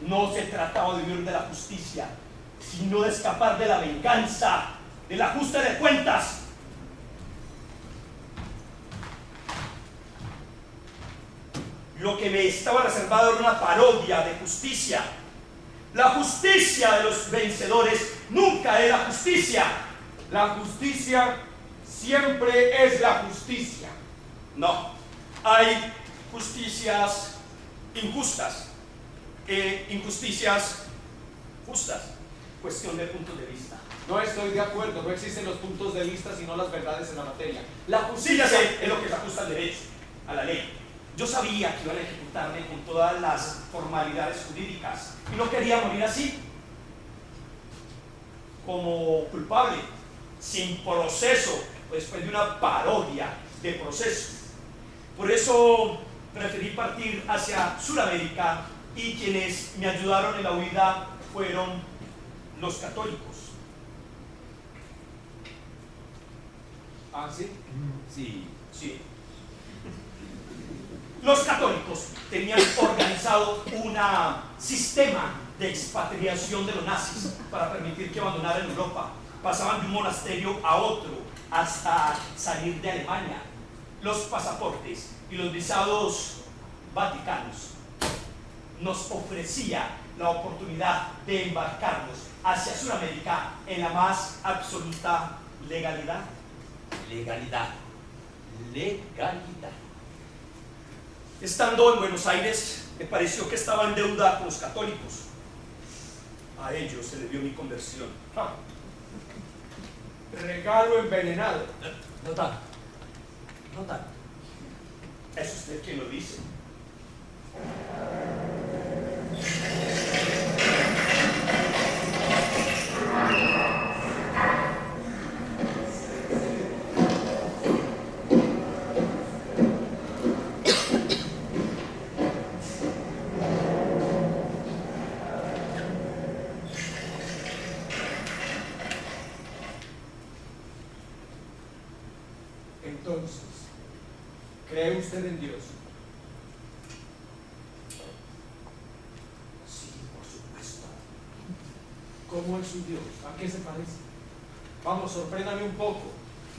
No se trataba de huir de la justicia, sino de escapar de la venganza, del ajuste de cuentas. Lo que me estaba reservado era una parodia de justicia. La justicia de los vencedores nunca es la justicia. La justicia siempre es la justicia. No, hay justicias injustas e injusticias justas. Cuestión de puntos de vista. No estoy de acuerdo, no existen los puntos de vista sino las verdades en la materia. La Sí, justicia ya sé, es lo que se ajusta al derecho, a la ley. Yo sabía que iban a ejecutarme con todas las formalidades jurídicas y no quería morir así, como culpable, sin proceso, después de una parodia de proceso. Por eso preferí partir hacia Sudamérica y quienes me ayudaron en la huida fueron los católicos. ¿Ah, sí? Sí, sí. Los católicos tenían organizado un sistema de expatriación de los nazis para permitir que abandonaran Europa. pasaban de un monasterio a otro hasta salir de Alemania. Los pasaportes y los visados vaticanos nos ofrecía la oportunidad de embarcarnos hacia Sudamérica en la más absoluta legalidad. Legalidad. Legalidad. Estando en Buenos Aires, me pareció que estaba en deuda con los católicos. A ellos se le dio mi conversión. Ja. Regalo envenenado. No tanto. No tanto. Es usted quien lo dice. Entonces, ¿cree usted en Dios? Sí, por supuesto. ¿Cómo es su Dios? ¿A qué se parece? Vamos, sorpréndame un poco.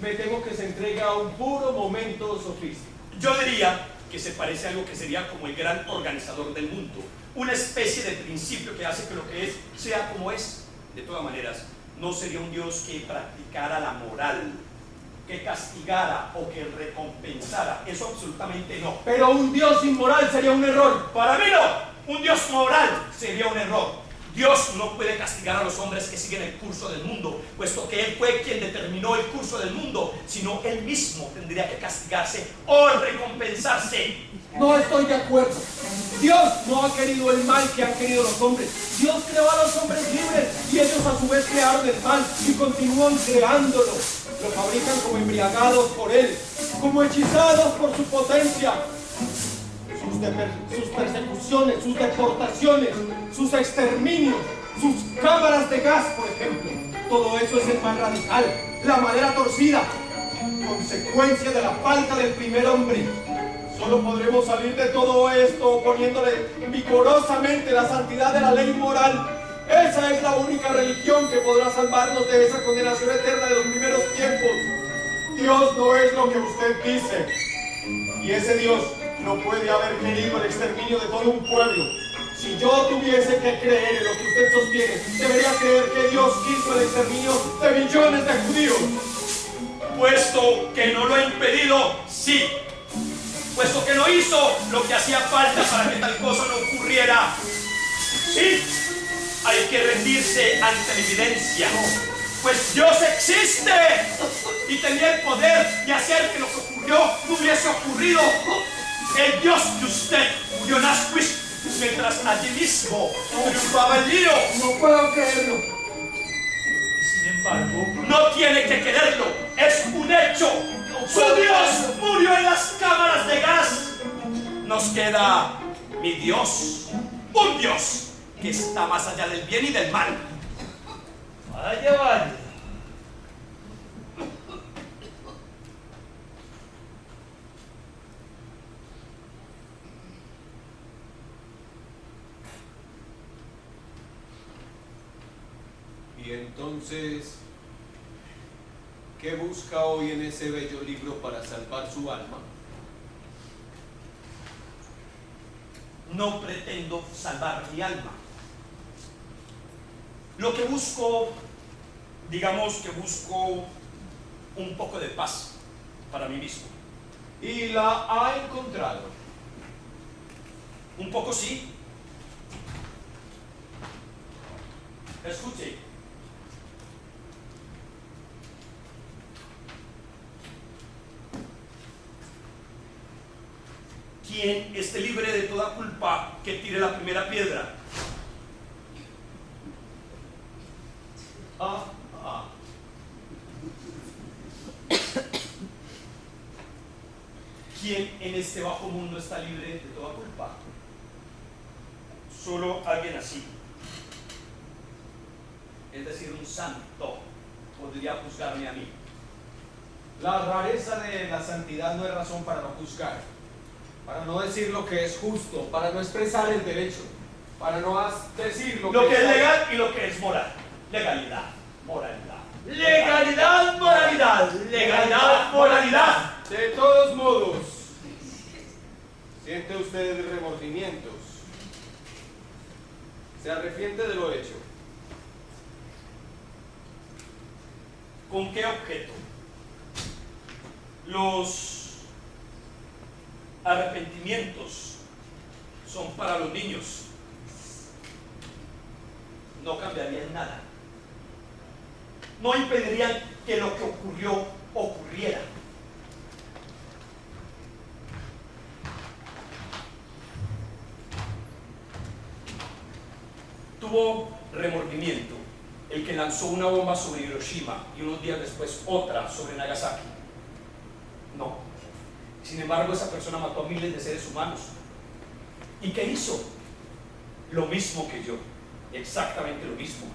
Me temo que se entrega a un puro momento sofístico. Yo diría que se parece a algo que sería como el gran organizador del mundo. Una especie de principio que hace que lo que es sea como es. De todas maneras, no sería un Dios que practicara la moral, que castigara o que recompensara. Eso absolutamente no. Pero un Dios inmoral sería un error. Para mí no. Un Dios moral sería un error. Dios no puede castigar a los hombres que siguen el curso del mundo, puesto que Él fue quien determinó el curso del mundo, sino Él mismo tendría que castigarse o recompensarse. No estoy de acuerdo. Dios no ha querido el mal que han querido los hombres. Dios creó a los hombres libres y ellos a su vez crearon el mal y continúan creándolo. Lo fabrican como embriagados por Él, como hechizados por su potencia. Sus persecuciones, sus deportaciones, sus exterminios, sus cámaras de gas, por ejemplo. Todo eso es el mal radical, la madera torcida, consecuencia de la falta del primer hombre. Solo podremos salir de todo esto poniéndole vigorosamente la santidad de la ley moral. Esa es la única religión que podrá salvarnos de esa condenación eterna de los primeros tiempos. Dios no es lo que usted dice. Y ese Dios no puede haber querido el exterminio de todo un pueblo. Si yo tuviese que creer en lo que usted sostiene, debería creer que Dios quiso el exterminio de millones de judíos. Puesto que no lo ha impedido, sí. Puesto que no hizo lo que hacía falta para que tal cosa no ocurriera, sí. Hay que rendirse ante la evidencia. Pues Dios existe y tenía el poder de hacer que lo que ocurrió no hubiese ocurrido. El Dios de usted murió en Auschwitz mientras allí mismo triunfaba el lío. No puedo creerlo. Sin embargo, no tiene que quererlo, es un hecho. Su Dios murió en las cámaras de gas. Nos queda mi Dios, un Dios que está más allá del bien y del mal. Vaya, vaya. Y entonces, ¿qué busca hoy en ese bello libro para salvar su alma? No pretendo salvar mi alma. Lo que busco, digamos que busco un poco de paz para mí mismo. Y la ha encontrado. Un poco sí. Escuche. Quien esté libre de toda culpa, que tire la primera piedra. Ah, ah. ¿Quién en este bajo mundo está libre de toda culpa? Solo alguien así. Es decir, un santo podría juzgarme a mí. La rareza de la santidad no es razón para no juzgar, para no decir lo que es justo, para no expresar el derecho, para no decir Lo que es legal y lo que es moral. Legalidad, moralidad. Legalidad, moralidad. Legalidad, moralidad. De todos modos, ¿siente usted remordimientos? ¿Se arrepiente de lo hecho? ¿Con qué objeto? Los arrepentimientos son para los niños. No cambiarían nada. No impedirían que lo que ocurrió ocurriera. Tuvo remordimiento el que lanzó una bomba sobre Hiroshima y unos días después otra sobre Nagasaki. No. Sin embargo, esa persona mató a miles de seres humanos. ¿Y qué hizo? Lo mismo que yo, exactamente lo mismo.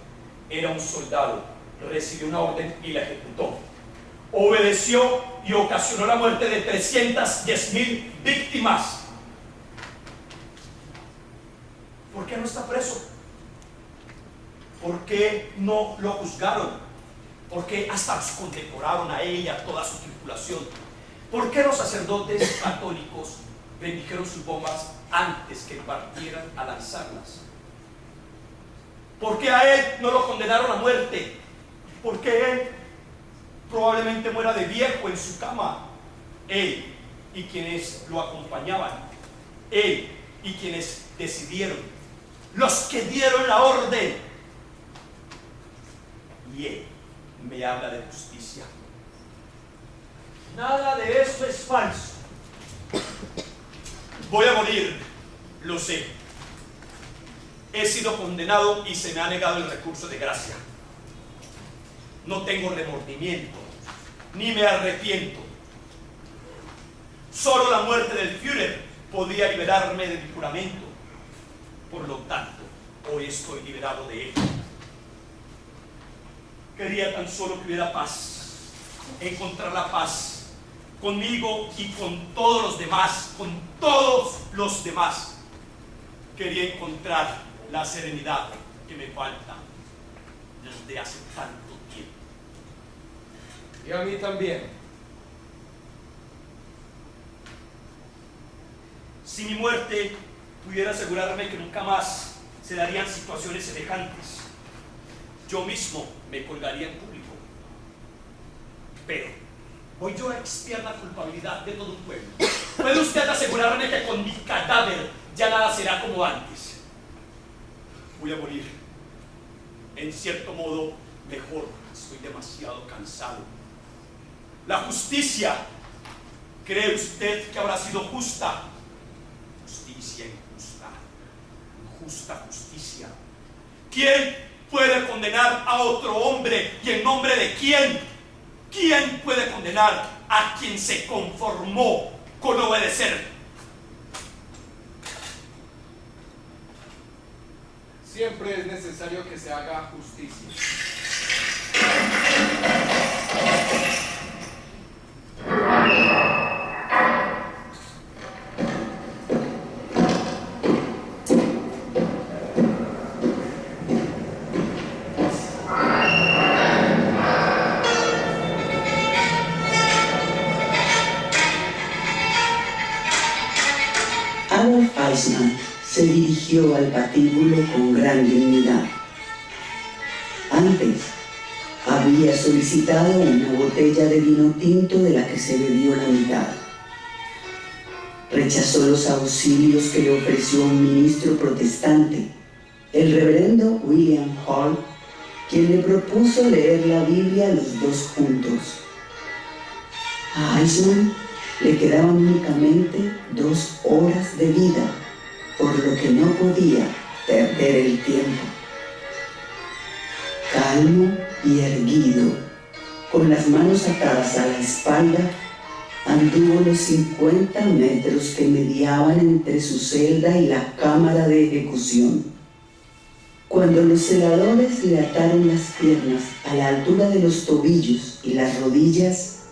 Era un soldado, recibió una orden y la ejecutó. Obedeció y ocasionó la muerte de 310,000 víctimas. ¿Por qué no está preso? ¿Por qué no lo juzgaron? ¿Por qué hasta los condecoraron a él y a toda su tripulación? ¿Por qué los sacerdotes católicos bendijeron sus bombas antes que partieran a lanzarlas? ¿Por qué a él no lo condenaron a muerte? ¿Por qué él probablemente muera de viejo en su cama? Él y quienes lo acompañaban, él y quienes decidieron, los que dieron la orden. Y él me habla de justicia. Nada de eso es falso. Voy a morir, lo sé. He sido condenado y se me ha negado el recurso de gracia. No tengo remordimiento, ni me arrepiento. Solo la muerte del Führer podía liberarme de mi juramento. Por lo tanto, hoy estoy liberado de él. Quería tan solo que hubiera paz, encontrar la paz conmigo y con todos los demás, con todos los demás. Quería encontrar la serenidad que me falta desde hace tanto tiempo. Y a mí también. Si mi muerte pudiera asegurarme que nunca más se darían situaciones semejantes, yo mismo me colgaría en público. Pero voy yo a expiar la culpabilidad de todo un pueblo. ¿Puede usted asegurarme que con mi cadáver ya nada será como antes? Voy a morir. En cierto modo, mejor. Estoy demasiado cansado. La justicia, ¿cree usted que habrá sido justa? Justicia injusta. Injusta justicia. ¿Quién puede condenar a otro hombre? ¿Y en nombre de quién? ¿Quién puede condenar a quien se conformó con obedecer? Siempre es necesario que se haga justicia. Adolf Eichmann se dirigió al patíbulo con gran dignidad. Antes, había solicitado una botella de vino tinto de la que se bebió la mitad. Rechazó los auxilios que le ofreció un ministro protestante, el reverendo William Hall, quien le propuso leer la Biblia los dos juntos. A Eichmann le quedaban únicamente 2 horas de vida, por lo que no podía perder el tiempo. Calmo y erguido, con las manos atadas a la espalda, anduvo los 50 metros que mediaban entre su celda y la cámara de ejecución. Cuando los celadores le ataron las piernas a la altura de los tobillos y las rodillas,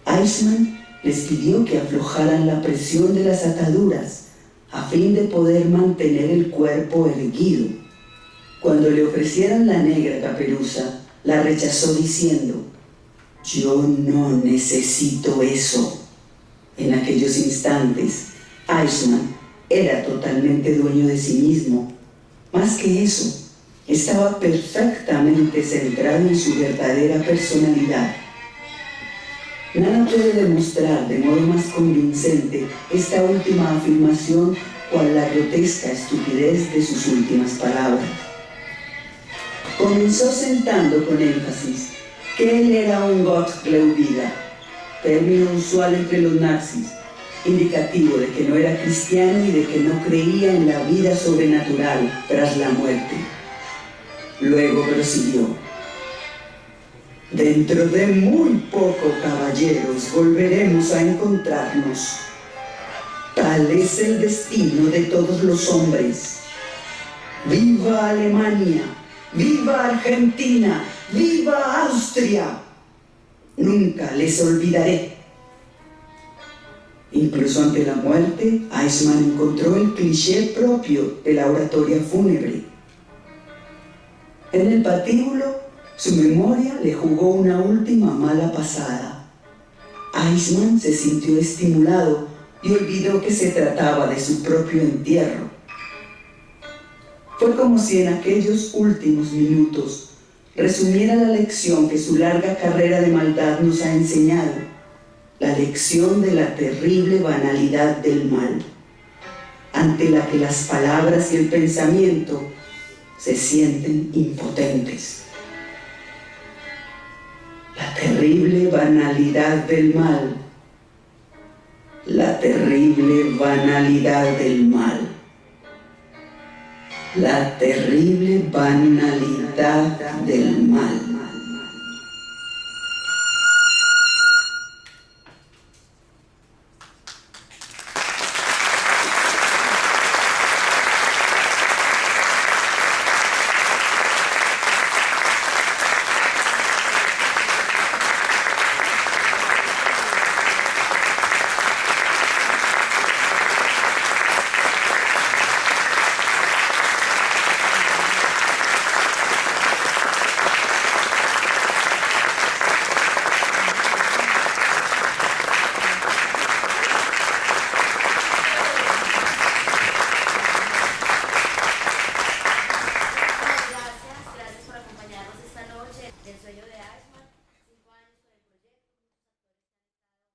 Eichmann les pidió que aflojaran la presión de las ataduras a fin de poder mantener el cuerpo erguido. Cuando le ofrecieron la negra caperuza, la rechazó diciendo: yo no necesito eso. En aquellos instantes, Eichmann era totalmente dueño de sí mismo. Más que eso, estaba perfectamente centrado en su verdadera personalidad. Nada puede demostrar de modo más convincente esta última afirmación cual la grotesca estupidez de sus últimas palabras. Comenzó sentando con énfasis que él era un Gottgläubiger, término usual entre los nazis, indicativo de que no era cristiano y de que no creía en la vida sobrenatural tras la muerte. Luego prosiguió: dentro de muy poco, caballeros, volveremos a encontrarnos. Tal es el destino de todos los hombres. ¡Viva Alemania! ¡Viva Argentina! ¡Viva Austria! Nunca les olvidaré. Incluso ante la muerte, Eichmann encontró el cliché propio de la oratoria fúnebre. En el patíbulo, su memoria le jugó una última mala pasada. Eichmann se sintió estimulado y olvidó que se trataba de su propio entierro. Fue como si en aquellos últimos minutos resumiera la lección que su larga carrera de maldad nos ha enseñado, la lección de la terrible banalidad del mal, ante la que las palabras y el pensamiento se sienten impotentes. La terrible banalidad del mal, la terrible banalidad del mal, la terrible banalidad del mal.